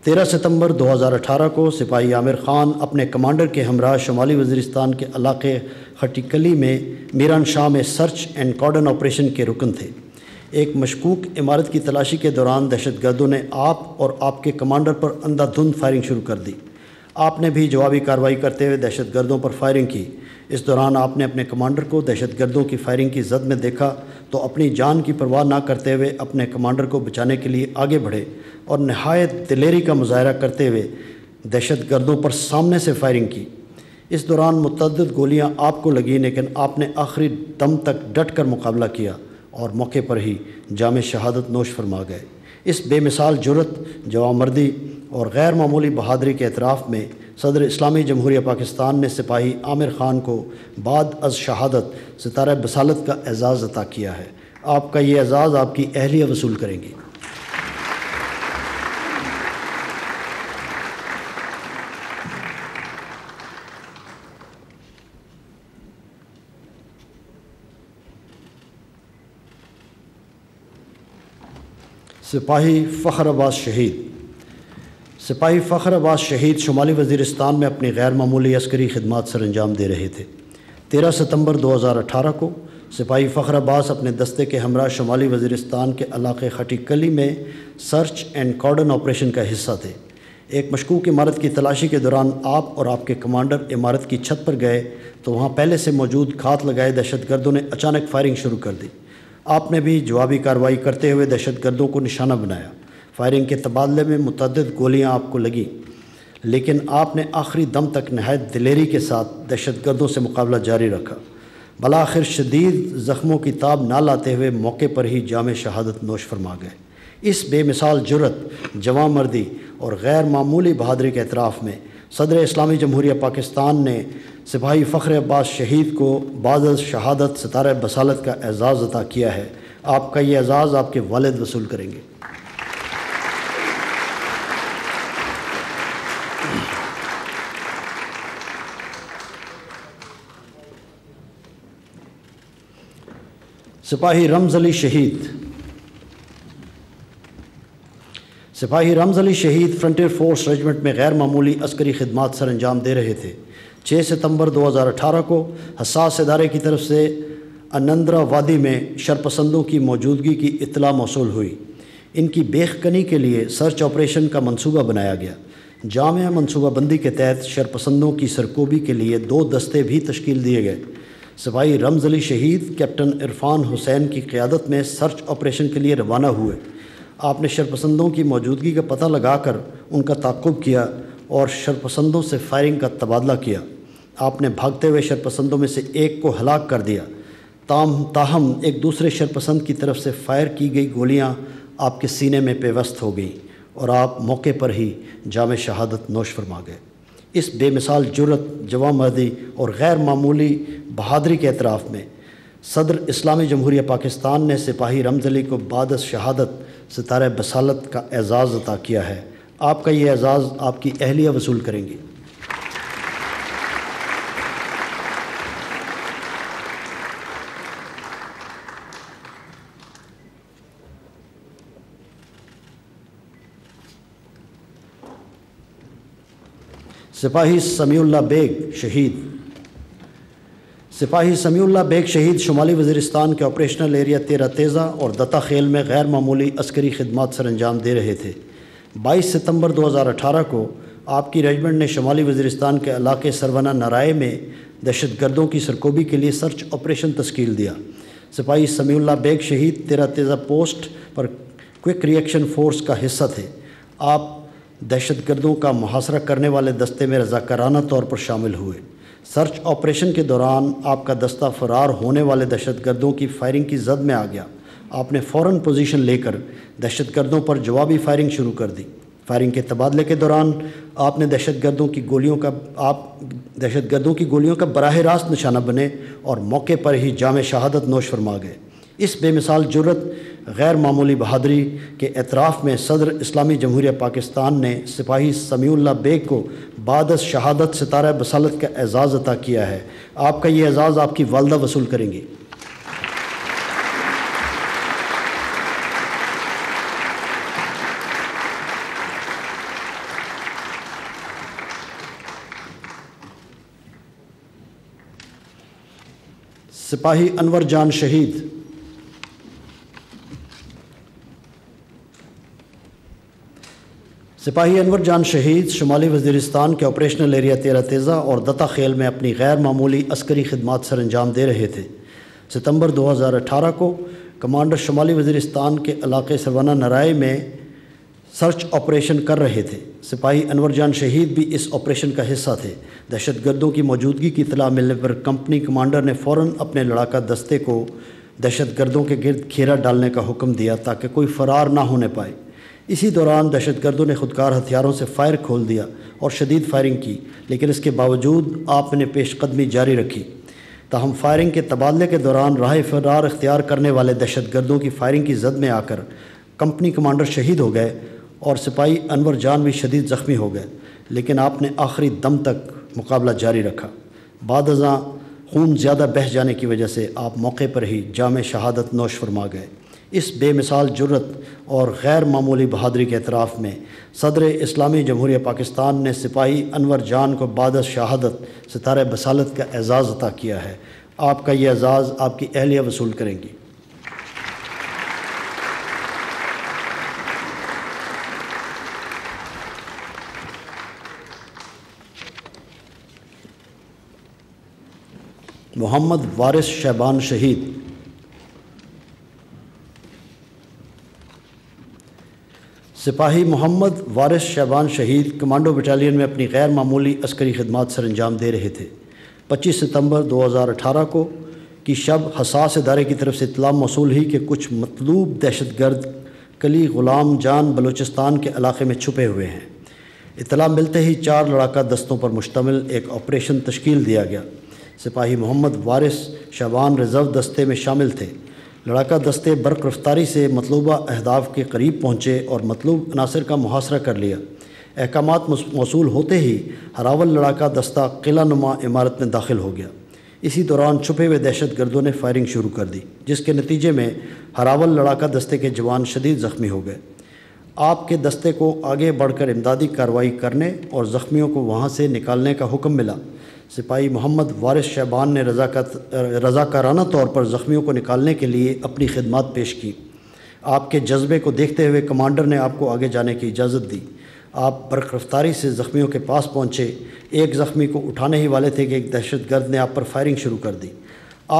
13 ستمبر 2018 کو سپاہی عامر خان اپنے کمانڈر کے ہمراہ شمالی وزیرستان کے علاقے خٹی کلی میں میران شاہ میں سرچ اینڈ کارڈن آپریشن کے رکن تھے۔ ایک مشکوک عمارت کی تلاشی کے دوران دہشت گردوں نے آپ اور آپ کے کمانڈر پر اندھا دھند فائرنگ شروع کر دی۔ آپ نے بھی جوابی کارروائی کرتے ہوئے دہشت گردوں پر فائرنگ کی۔ اس دوران آپ نے اپنے کمانڈر کو دہشت گردوں کی فائرنگ کی زد میں دیکھا تو اپنی جان کی پرواہ نہ کرتے ہوئے اپنے کمانڈر کو بچانے کے لیے آگے بڑھے اور نہایت دلیری کا مظاہرہ کرتے ہوئے دہشت گردوں پر سامنے سے فائرنگ کی۔ اس دوران متعدد گولیاں آپ کو لگیں، لیکن آپ نے آخری دم تک ڈٹ کر مقابلہ کیا اور موقع پر ہی جام شہادت نوش فرما گئے۔ اس بے مثال جرت، جواں مردی اور غیر معمولی بہادری کے اعتراف میں صدر اسلامی جمہوریہ پاکستان نے سپاہی عامر خان کو بعد از شہادت ستارہ بصالت کا اعزاز عطا کیا ہے۔ آپ کا یہ اعزاز آپ کی اہلیہ وصول کریں گی۔ سپاہی فخر عباس شہید۔ سپاہی فخر عباس شہید شمالی وزیرستان میں اپنی غیر معمولی عسکری خدمات سر انجام دے رہے تھے۔ 13 ستمبر 2018 کو سپاہی فخر عباس اپنے دستے کے ہمراہ شمالی وزیرستان کے علاقے خٹی کلی میں سرچ اینڈ کارڈن آپریشن کا حصہ تھے۔ ایک مشکوک عمارت کی تلاشی کے دوران آپ اور آپ کے کمانڈر عمارت کی چھت پر گئے تو وہاں پہلے سے موجود گھات لگائے دہشت گردوں نے اچانک فائرنگ شروع کر دی۔ آپ نے بھی جوابی کارروائی کرتے ہوئے دہشت گردوں کو نشانہ بنایا۔ فائرنگ کے تبادلے میں متعدد گولیاں آپ کو لگیں، لیکن آپ نے آخری دم تک نہایت دلیری کے ساتھ دہشت گردوں سے مقابلہ جاری رکھا۔ بالآخر شدید زخموں کی تاب نہ لاتے ہوئے موقع پر ہی جام شہادت نوش فرما گئے۔ اس بے مثال جرت، جواں مردی اور غیر معمولی بہادری کے اعتراف میں صدر اسلامی جمہوریہ پاکستان نے سپاہی فخر عباس شہید کو بعد از شہادت ستارہ بصالت کا اعزاز عطا کیا ہے۔ آپ کا یہ اعزاز آپ کے والد وصول کریں گے۔ سپاہی رمز علی شہید۔ سپاہی رمز علی شہید فرنٹیئر فورس ریجمنٹ میں غیر معمولی عسکری خدمات سر انجام دے رہے تھے۔ 6 ستمبر 2018 کو حساس ادارے کی طرف سے انندرا وادی میں شرپسندوں کی موجودگی کی اطلاع موصول ہوئی۔ ان کی بیخ کنی کے لیے سرچ آپریشن کا منصوبہ بنایا گیا۔ جامع منصوبہ بندی کے تحت شرپسندوں کی سرکوبی کے لیے 2 دستے بھی تشکیل دیے گئے۔ سپاہی رمز علی شہید کیپٹن عرفان حسین کی قیادت میں سرچ آپریشن کے لیے روانہ ہوئے۔ آپ نے شرپسندوں کی موجودگی کا پتہ لگا کر ان کا تعاقب کیا اور شرپسندوں سے فائرنگ کا تبادلہ کیا۔ آپ نے بھاگتے ہوئے شرپسندوں میں سے ایک کو ہلاک کر دیا۔ تاہم ایک دوسرے شرپسند کی طرف سے فائر کی گئی گولیاں آپ کے سینے میں پیوست ہو گئیں اور آپ موقع پر ہی جام شہادت نوش فرما گئے۔ اس بے مثال جرت، جوانمردی اور غیر معمولی بہادری کے اعتراف میں صدر اسلامی جمہوریہ پاکستان نے سپاہی رمز علی کو بعد از شہادت ستارہ بصالت کا اعزاز عطا کیا ہے۔ آپ کا یہ اعزاز آپ کی اہلیہ وصول کریں گی۔ سپاہی سمیع اللہ بیگ شہید۔ سپاہی سمیع اللہ بیگ شہید شمالی وزیرستان کے آپریشنل ایریا 13 تیزہ اور دتا خیل میں غیر معمولی عسکری خدمات سر انجام دے رہے تھے۔ 22 ستمبر 2018 کو آپ کی ریجمنٹ نے شمالی وزیرستان کے علاقے سرونہ نرائے میں دہشت گردوں کی سرکوبی کے لیے سرچ آپریشن تشکیل دیا۔ سپاہی سمیع اللہ بیگ شہید 13 تیزہ پوسٹ پر کوئک ری ایکشن فورس کا حصہ تھے۔ آپ دہشت گردوں کا محاصرہ کرنے والے دستے میں رضاکارانہ طور پر شامل ہوئے۔ سرچ آپریشن کے دوران آپ کا دستہ فرار ہونے والے دہشت گردوں کی فائرنگ کی زد میں آ گیا۔ آپ نے فوراً پوزیشن لے کر دہشت گردوں پر جوابی فائرنگ شروع کر دی۔ فائرنگ کے تبادلے کے دوران آپ دہشت گردوں کی گولیوں کا براہ راست نشانہ بنے اور موقع پر ہی جام شہادت نوش فرما گئے۔ اس بے مثال جرت، غیر معمولی بہادری کے اعتراف میں صدر اسلامی جمہوریہ پاکستان نے سپاہی سمیع اللہ بیگ کو بعد از شہادت ستارہ بصالت کا اعزاز عطا کیا ہے۔ آپ کا یہ اعزاز آپ کی والدہ وصول کریں گی۔ سپاہی انور جان شہید۔ سپاہی انور جان شہید شمالی وزیرستان کے آپریشنل ایریا 13 تیزہ اور دتا خیل میں اپنی غیر معمولی عسکری خدمات سر انجام دے رہے تھے۔ ستمبر 2018 کو کمانڈر شمالی وزیرستان کے علاقے سرونہ نرائے میں سرچ آپریشن کر رہے تھے۔ سپاہی انور جان شہید بھی اس آپریشن کا حصہ تھے۔ دہشت گردوں کی موجودگی کی اطلاع ملنے پر کمپنی کمانڈر نے فوراً اپنے لڑاکا دستے کو دہشت گردوں کے گرد گھیرا ڈالنے کا حکم دیا تاکہ کوئی فرار نہ ہونے پائے۔ اسی دوران دہشت گردوں نے خودکار ہتھیاروں سے فائر کھول دیا اور شدید فائرنگ کی، لیکن اس کے باوجود آپ نے پیش قدمی جاری رکھی۔ تاہم فائرنگ کے تبادلے کے دوران راہ فرار اختیار کرنے والے دہشت گردوں کی فائرنگ کی زد میں آ کر کمپنی کمانڈر شہید ہو گئے اور سپاہی انور جان بھی شدید زخمی ہو گئے، لیکن آپ نے آخری دم تک مقابلہ جاری رکھا۔ بعد ازاں خون زیادہ بہہ جانے کی وجہ سے آپ موقع پر ہی جام شہادت نوش فرما گئے۔ اس بے مثال جرت اور غیر معمولی بہادری کے اعتراف میں صدر اسلامی جمہوریہ پاکستان نے سپاہی انور جان کو بعد از شہادت ستارہ بصالت کا اعزاز عطا کیا ہے۔ آپ کا یہ اعزاز آپ کی اہلیہ وصول کریں گی۔ محمد وارث شعبان شہید۔ سپاہی محمد وارث شعبان شہید کمانڈو بٹالین میں اپنی غیر معمولی عسکری خدمات سر انجام دے رہے تھے۔ 25 ستمبر 2018 کو کی شب حساس ادارے کی طرف سے اطلاع موصول ہوئی کہ کچھ مطلوب دہشت گرد کلی غلام جان بلوچستان کے علاقے میں چھپے ہوئے ہیں۔ اطلاع ملتے ہی 4 لڑاکا دستوں پر مشتمل ایک آپریشن تشکیل دیا گیا۔ سپاہی محمد وارث شعبان ریزرو دستے میں شامل تھے۔ لڑاکا دستے برق رفتاری سے مطلوبہ اہداف کے قریب پہنچے اور مطلوب عناصر کا محاصرہ کر لیا۔ احکامات موصول ہوتے ہی ہراول لڑاکا دستہ قلعہ نما عمارت میں داخل ہو گیا۔ اسی دوران چھپے ہوئے دہشت گردوں نے فائرنگ شروع کر دی، جس کے نتیجے میں ہراول لڑاکا دستے کے جوان شدید زخمی ہو گئے۔ آپ کے دستے کو آگے بڑھ کر امدادی کارروائی کرنے اور زخمیوں کو وہاں سے نکالنے کا حکم ملا۔ سپاہی محمد وارث شعبان نے رضاکارانہ طور پر زخمیوں کو نکالنے کے لیے اپنی خدمات پیش کی۔ آپ کے جذبے کو دیکھتے ہوئے کمانڈر نے آپ کو آگے جانے کی اجازت دی۔ آپ برق رفتاری سے زخمیوں کے پاس پہنچے۔ ایک زخمی کو اٹھانے ہی والے تھے کہ ایک دہشت گرد نے آپ پر فائرنگ شروع کر دی۔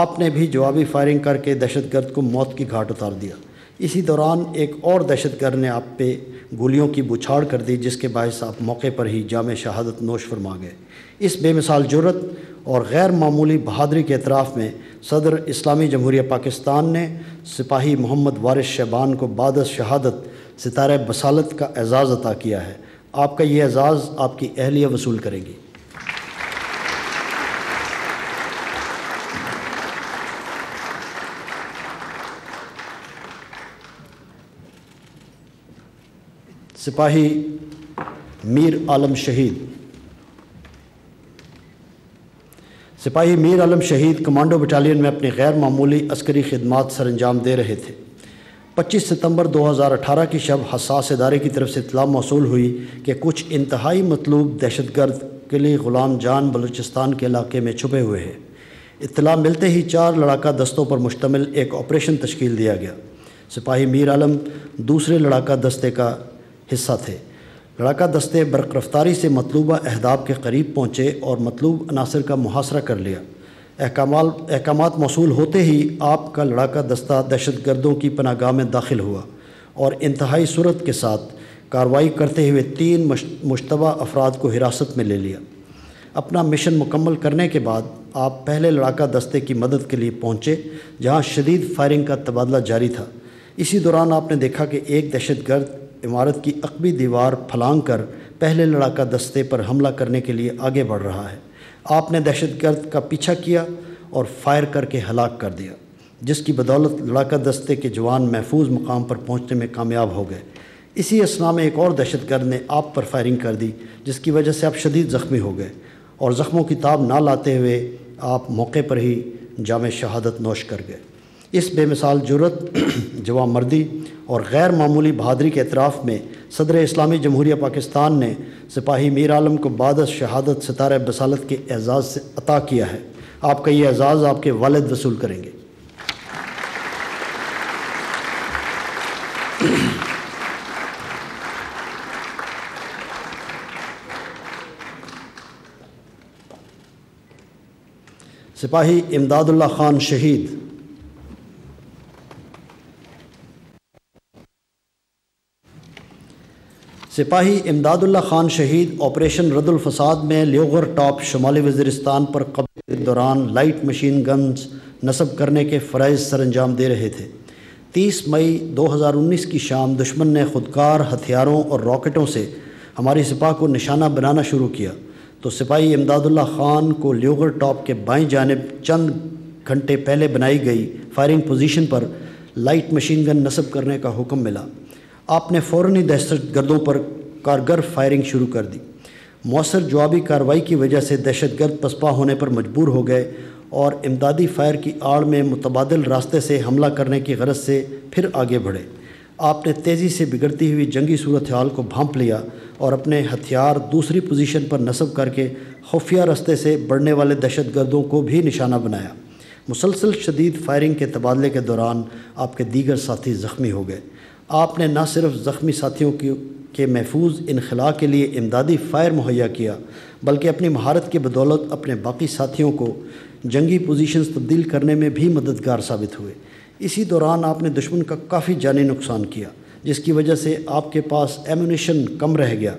آپ نے بھی جوابی فائرنگ کر کے دہشت گرد کو موت کی گھاٹ اتار دیا۔ اسی دوران ایک اور دہشت گرد نے آپ پہ گولیوں کی بچھاڑ کر دی، جس کے باعث آپ موقع پر ہی جام شہادت نوش فرما گئے۔ اس بے مثال جرت اور غیر معمولی بہادری کے اعتراف میں صدر اسلامی جمہوریہ پاکستان نے سپاہی محمد وارث شیبان کو بعد از شہادت ستارہ بصالت کا اعزاز عطا کیا ہے۔ آپ کا یہ اعزاز آپ کی اہلیہ وصول کرے گی۔ سپاہی میر عالم شہید۔ سپاہی میر عالم شہید کمانڈو بٹالین میں اپنی غیر معمولی عسکری خدمات سر انجام دے رہے تھے۔ 25 ستمبر 2018 کی شب حساس ادارے کی طرف سے اطلاع موصول ہوئی کہ کچھ انتہائی مطلوب دہشت گرد قلعہ غلام جان بلوچستان کے علاقے میں چھپے ہوئے ہیں۔ اطلاع ملتے ہی 4 لڑاکا دستوں پر مشتمل ایک آپریشن تشکیل دیا گیا۔ سپاہی میر عالم دوسرے لڑاکا دستے کا حصہ تھے۔ لڑاکا دستے برق رفتاری سے مطلوبہ اہداف کے قریب پہنچے اور مطلوب عناصر کا محاصرہ کر لیا۔ احکامات موصول ہوتے ہی آپ کا لڑاکا دستہ دہشت گردوں کی پناہ گاہ میں داخل ہوا اور انتہائی سرعت کے ساتھ کارروائی کرتے ہوئے 3 مشتبہ افراد کو حراست میں لے لیا۔ اپنا مشن مکمل کرنے کے بعد آپ پہلے لڑاکا دستے کی مدد کے لیے پہنچے جہاں شدید فائرنگ کا تبادلہ جاری تھا۔ اسی دوران آپ نے دیکھا کہ ایک دہشت گرد عمارت کی عقبی دیوار پھلانگ کر پہلے لڑاکا دستے پر حملہ کرنے کے لیے آگے بڑھ رہا ہے۔ آپ نے دہشت گرد کا پیچھا کیا اور فائر کر کے ہلاک کر دیا، جس کی بدولت لڑاکا دستے کے جوان محفوظ مقام پر پہنچنے میں کامیاب ہو گئے۔ اسی اثناء میں ایک اور دہشت گرد نے آپ پر فائرنگ کر دی، جس کی وجہ سے آپ شدید زخمی ہو گئے اور زخموں کی تاب نہ لاتے ہوئے آپ موقع پر ہی جام شہادت نوش کر گئے۔ اس بے مثال جرأت، جواں مردی اور غیر معمولی بہادری کے اعتراف میں صدر اسلامی جمہوریہ پاکستان نے سپاہی میر عالم کو بعد از شہادت ستارہ بصالت کے اعزاز سے عطا کیا ہے۔ آپ کا یہ اعزاز آپ کے والد وصول کریں گے۔ سپاہی امداد اللہ خان شہید۔ سپاہی امداد اللہ خان شہید آپریشن رد الفساد میں لیوغر ٹاپ شمالی وزیرستان پر قبضے کے دوران لائٹ مشین گنز نصب کرنے کے فرائض سر انجام دے رہے تھے۔ 30 مئی 2019 کی شام دشمن نے خودکار ہتھیاروں اور راکٹوں سے ہماری سپاہ کو نشانہ بنانا شروع کیا تو سپاہی امداد اللہ خان کو لیوغر ٹاپ کے بائیں جانب چند گھنٹے پہلے بنائی گئی فائرنگ پوزیشن پر لائٹ مشین گن نصب کرنے کا حکم ملا۔ آپ نے فوراً ہی دہشت گردوں پر کارگر فائرنگ شروع کر دی۔ مؤثر جوابی کارروائی کی وجہ سے دہشت گرد پسپا ہونے پر مجبور ہو گئے اور امدادی فائر کی آڑ میں متبادل راستے سے حملہ کرنے کی غرض سے پھر آگے بڑھے۔ آپ نے تیزی سے بگڑتی ہوئی جنگی صورتحال کو بھانپ لیا اور اپنے ہتھیار دوسری پوزیشن پر نصب کر کے خفیہ راستے سے بڑھنے والے دہشت گردوں کو بھی نشانہ بنایا۔ مسلسل شدید فائرنگ کے تبادلے کے دوران آپ کے دیگر ساتھی زخمی ہو گئے۔ آپ نے نہ صرف زخمی ساتھیوں کے محفوظ انخلاء کے لیے امدادی فائر مہیا کیا بلکہ اپنی مہارت کی بدولت اپنے باقی ساتھیوں کو جنگی پوزیشنز تبدیل کرنے میں بھی مددگار ثابت ہوئے۔ اسی دوران آپ نے دشمن کا کافی جانی نقصان کیا، جس کی وجہ سے آپ کے پاس ایمونیشن کم رہ گیا۔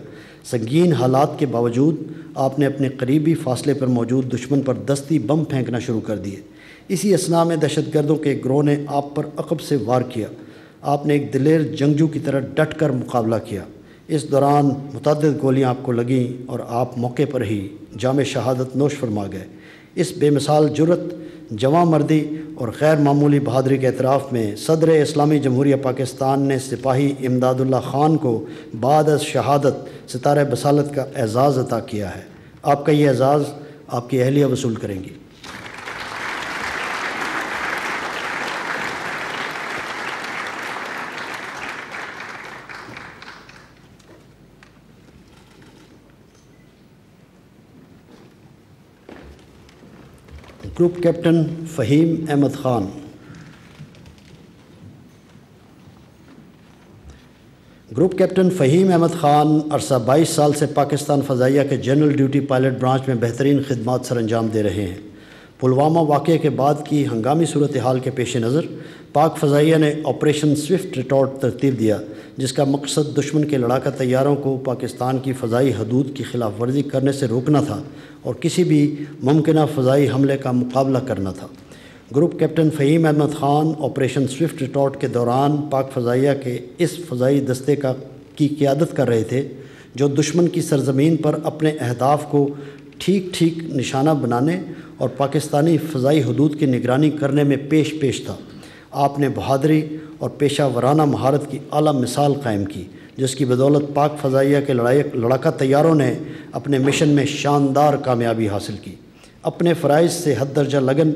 سنگین حالات کے باوجود آپ نے اپنے قریبی فاصلے پر موجود دشمن پر دستی بم پھینکنا شروع کر دیے۔ اسی اثناء میں دہشت گردوں کے گروہ نے آپ پر عقب سے وار کیا۔ آپ نے ایک دلیر جنگجو کی طرح ڈٹ کر مقابلہ کیا۔ اس دوران متعدد گولیاں آپ کو لگیں اور آپ موقع پر ہی جام شہادت نوش فرما گئے۔ اس بے مثال جرأت، جواں مردی اور غیر معمولی بہادری کے اعتراف میں صدر اسلامی جمہوریہ پاکستان نے سپاہی امداد اللہ خان کو بعد از شہادت ستارہ بصالت کا اعزاز عطا کیا ہے۔ آپ کا یہ اعزاز آپ کی اہلیہ وصول کریں گی۔ Group captain Fahim Ahmed Khan. Group captain Fahim Ahmed Khan عرصہ 22 سال سے پاکستان فضائیہ کے جنرل ڈیوٹی پائلٹ برانچ میں بہترین خدمات سر انجام دے رہے ہیں۔ پلوامہ واقعے کے بعد کی ہنگامی صورتحال کے پیش نظر پاک فضائیہ نے آپریشن سوئفٹ ریٹارٹ ترتیب دیا، جس کا مقصد دشمن کے لڑاکا طیاروں کو پاکستان کی فضائی حدود کی خلاف ورزی کرنے سے روکنا تھا اور کسی بھی ممکنہ فضائی حملے کا مقابلہ کرنا تھا۔ Group captain Fahim Ahmed Khan operation swift retort کے دوران پاک فضائیہ کے اس فضائی دستے کی قیادت کر رہے تھے جو دشمن کی سرزمین پر اپنے اہداف کو ٹھیک نشانہ بنانے اور پاکستانی فضائی حدود کی نگرانی کرنے میں پیش تھا۔ آپ نے بہادری اور پیشہ ورانہ مہارت کی اعلیٰ مثال قائم کی، جس کی بدولت پاک فضائیہ کے لڑاکا طیاروں نے اپنے مشن میں شاندار کامیابی حاصل کی۔ اپنے فرائض سے حد درجہ لگن،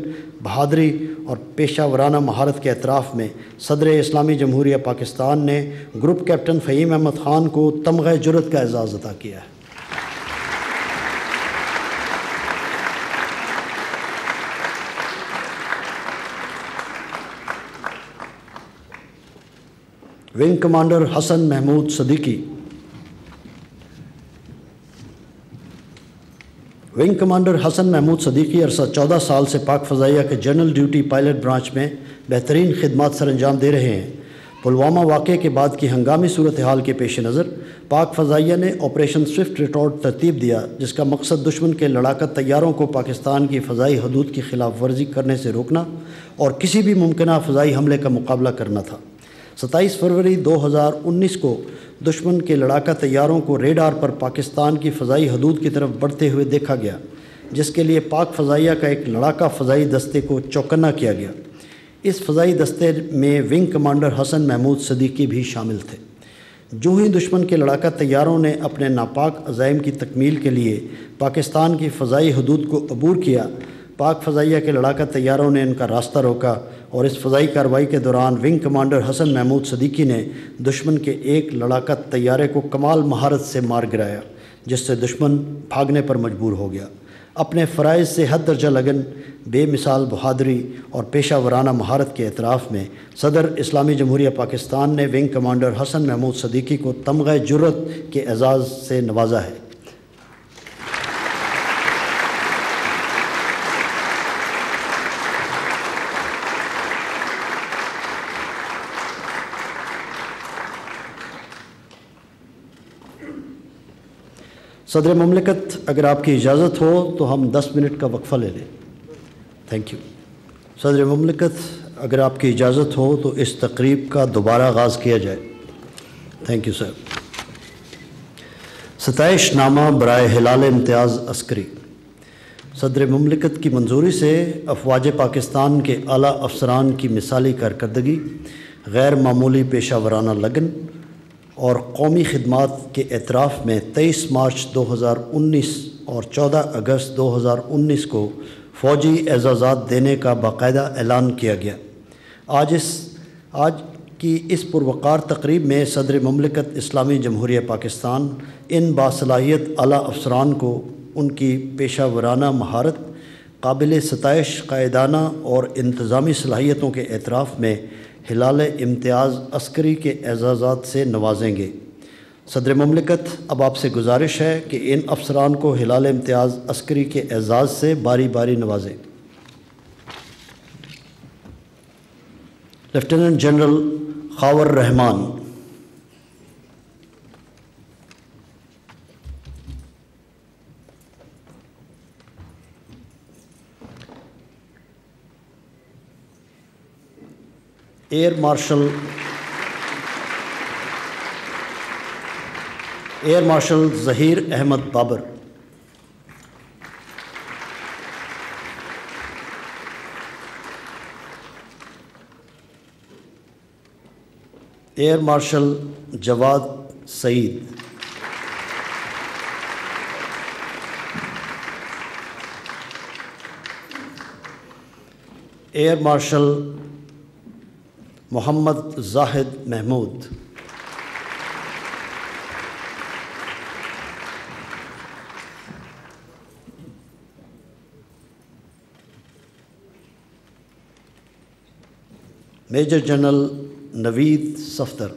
بہادری اور پیشہ ورانہ مہارت کے اعتراف میں صدر اسلامی جمہوریہ پاکستان نے گروپ کیپٹن فہیم احمد خان کو تمغہ جرأت کا اعزاز عطا کیا ہے۔ ونگ کمانڈر حسن محمود صدیقی۔ ونگ کمانڈر حسن محمود صدیقی عرصہ 14 سال سے پاک فضائیہ کے جنرل ڈیوٹی پائلٹ برانچ میں بہترین خدمات سر انجام دے رہے ہیں۔ پلوامہ واقعے کے بعد کی ہنگامی صورتحال کے پیش نظر پاک فضائیہ نے آپریشن سوئفٹ ریٹارٹ ترتیب دیا، جس کا مقصد دشمن کے لڑاکا طیاروں کو پاکستان کی فضائی حدود کی خلاف ورزی کرنے سے روکنا اور کسی بھی ممکنہ فضائی حملے کا مقابلہ کرنا تھا۔ 27 فروری 2019 کو دشمن کے لڑاکا طیاروں کو ریڈار پر پاکستان کی فضائی حدود کی طرف بڑھتے ہوئے دیکھا گیا، جس کے لیے پاک فضائیہ کا ایک لڑاکا فضائی دستے کو چوکنا کیا گیا۔ اس فضائی دستے میں ونگ کمانڈر حسن محمود صدیقی بھی شامل تھے۔ جو ہی دشمن کے لڑاکا طیاروں نے اپنے ناپاک عزائم کی تکمیل کے لیے پاکستان کی فضائی حدود کو عبور کیا، پاک فضائیہ کے لڑاکا طیاروں نے ان کا راستہ روکا اور اس فضائی کارروائی کے دوران ونگ کمانڈر حسن محمود صدیقی نے دشمن کے ایک لڑاکا طیارے کو کمال مہارت سے مار گرایا، جس سے دشمن بھاگنے پر مجبور ہو گیا۔ اپنے فرائض سے حد درجہ لگن، بے مثال بہادری اور پیشہ ورانہ مہارت کے اعتراف میں صدر اسلامی جمہوریہ پاکستان نے ونگ کمانڈر حسن محمود صدیقی کو تمغہ جرأت کے اعزاز سے نوازا ہے۔ صدر مملکت، اگر آپ کی اجازت ہو تو ہم 10 منٹ کا وقفہ لے لیں۔ Thank you. صدر مملکت، اگر آپ کی اجازت ہو تو اس تقریب کا دوبارہ آغاز کیا جائے۔ Thank you sir. ستائش نامہ برائے ہلال امتیاز عسکری۔ صدر مملکت کی منظوری سے افواج پاکستان کے اعلیٰ افسران کی مثالی کارکردگی، غیر معمولی پیشہ ورانہ لگن اور قومی خدمات کے اعتراف میں 23 مارچ 2019 اور 14 اگست 2019 کو فوجی اعزازات دینے کا باقاعدہ اعلان کیا گیا۔ آج کی اس پروقار تقریب میں صدر مملکت اسلامی جمہوریہ پاکستان ان باصلاحیت اعلیٰ افسران کو ان کی پیشہ ورانہ مہارت، قابل ستائش قائدانہ اور انتظامی صلاحیتوں کے اعتراف میں ہلال امتیاز عسکری کے اعزازات سے نوازیں گے۔ صدر مملکت اب آپ سے گزارش ہے کہ ان افسران کو ہلال امتیاز عسکری کے اعزاز سے باری باری نوازیں۔ Lieutenant general Khawar Rahman. Air marshal Zaheer Ahmed Babar. Air marshal Jawad Saeed. Air marshal Muhammad Zahid Mahmood. Major general Naveed Safdar.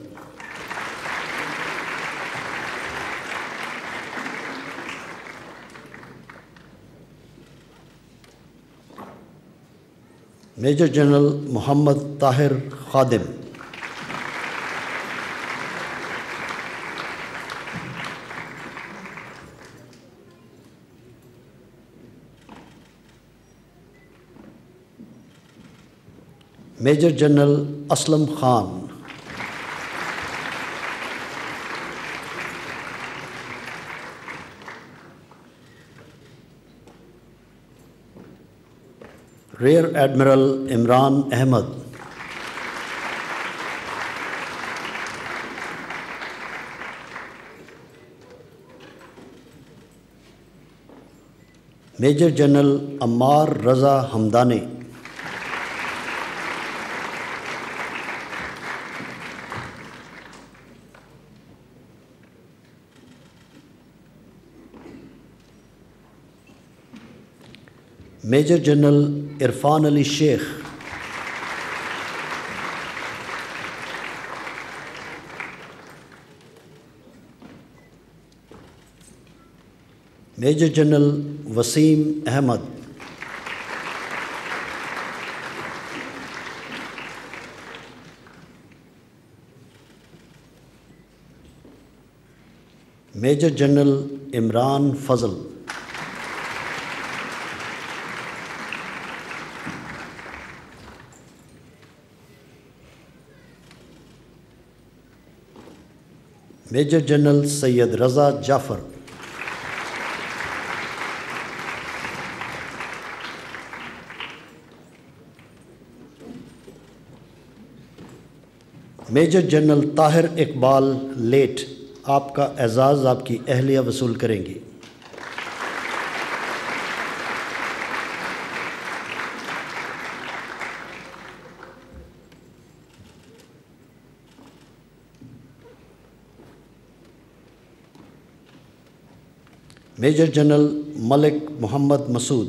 Major general Muhammad Tahir Khadim. Major general Aslam Khan, rear admiral Imran Ahmed, major general Ammar Raza Hamdani, major general Irfan Ali Sheikh, major general Waseem Ahmed, major general Imran Fazal, major general Syed Raza Jafar, major general Tahir Iqbal late, آپ کا اعزاز آپ کی اہلیہ وصول کریں گی۔ Major general Malik Muhammad Masood,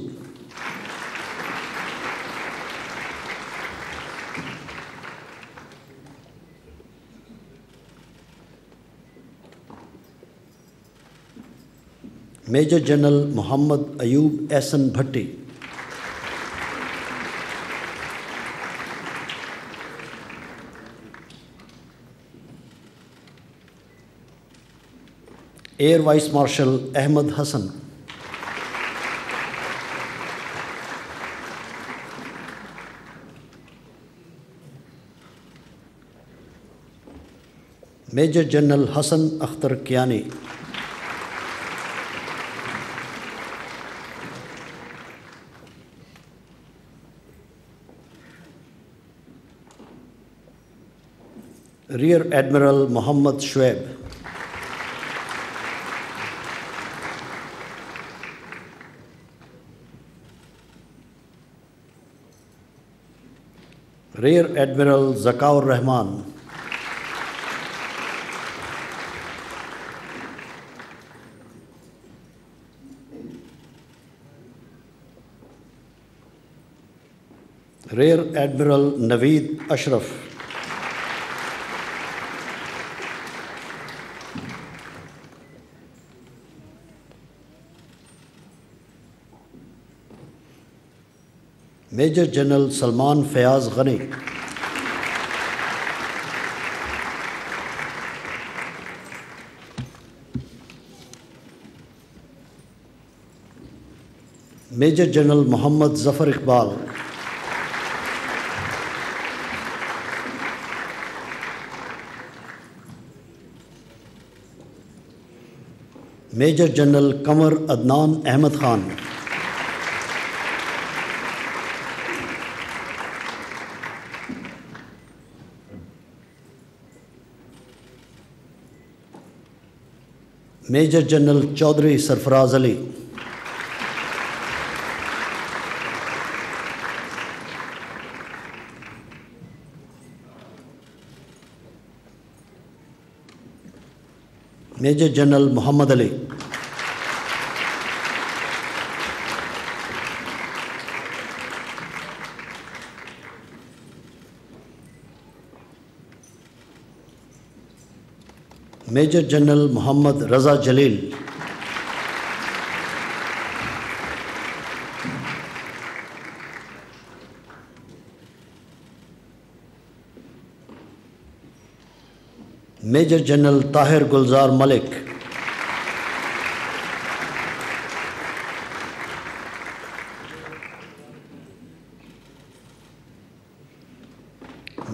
major general Muhammad Ayub Ahsan Bhatti, air vice marshal Ahmed Hassan, major general Hassan Akhtar Kayani, rear admiral Muhammad Shoaib, rear admiral Zaka ur Rahman, rear admiral Naveed Ashraf, major general Salman Fayyaz Ghani, major general Muhammad Zafar Iqbal, major general Qamar Adnan Ahmed Khan, major general Chaudhry Sarfraz Ali, major general Muhammad Ali, major general Muhammad Raza جلیل، major general Tahir گلزار ملک،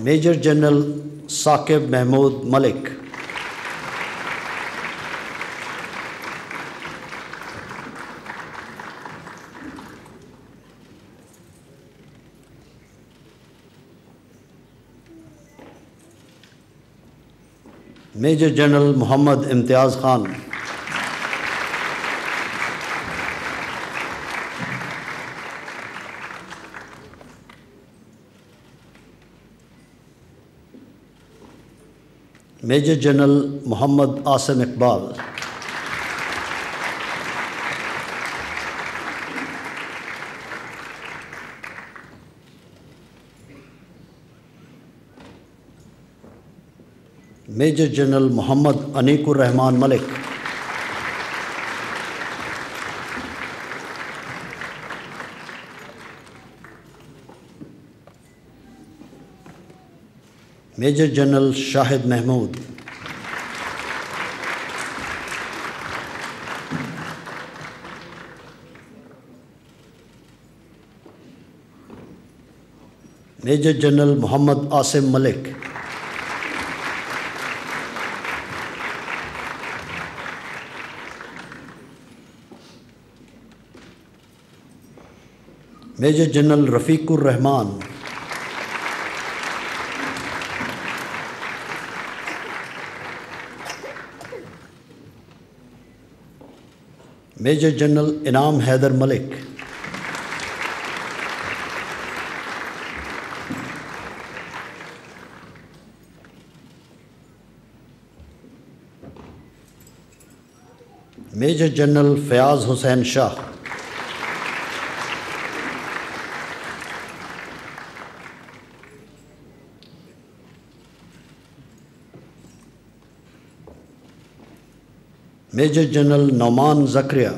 major general Saqib Mahmood ملک، major general Mohammad Imtiaz Khan, major general Muhammad Asim Iqbal, major general محمد انیک الرحمان ملک، major general شاہد Mahmood, major general Muhammad Asim ملک، major general رفیق الرحمان، major general انعام حیدر ملک، major general Fayyaz Hussain Shah, major general Noman زکریا،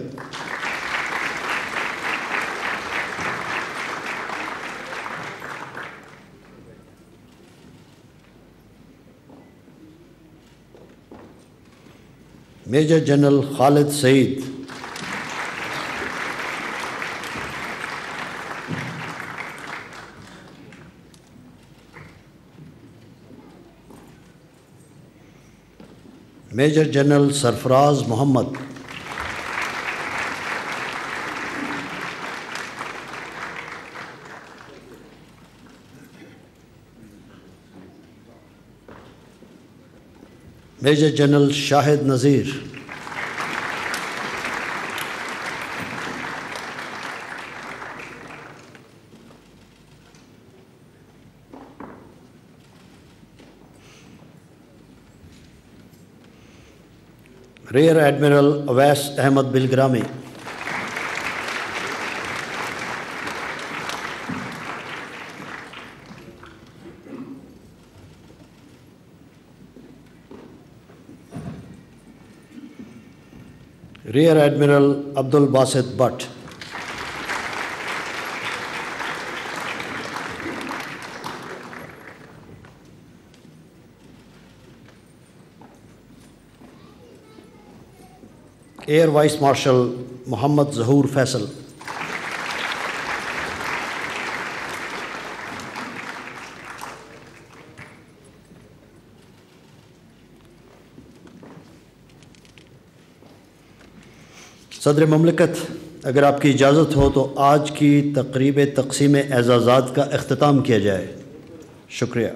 major general خالد سعید، major general سرفراز محمد، major general شاہد Nazir, rear admiral Owais Ahmad Bilgrami, rear admiral Abdul Basit Butt, air vice marshal Muhammad Zahoor Faisal, صدر مملکت، اگر آپ کی اجازت ہو تو آج کی تقریب تقسیم اعزازات کا اختتام کیا جائے۔ شکریہ۔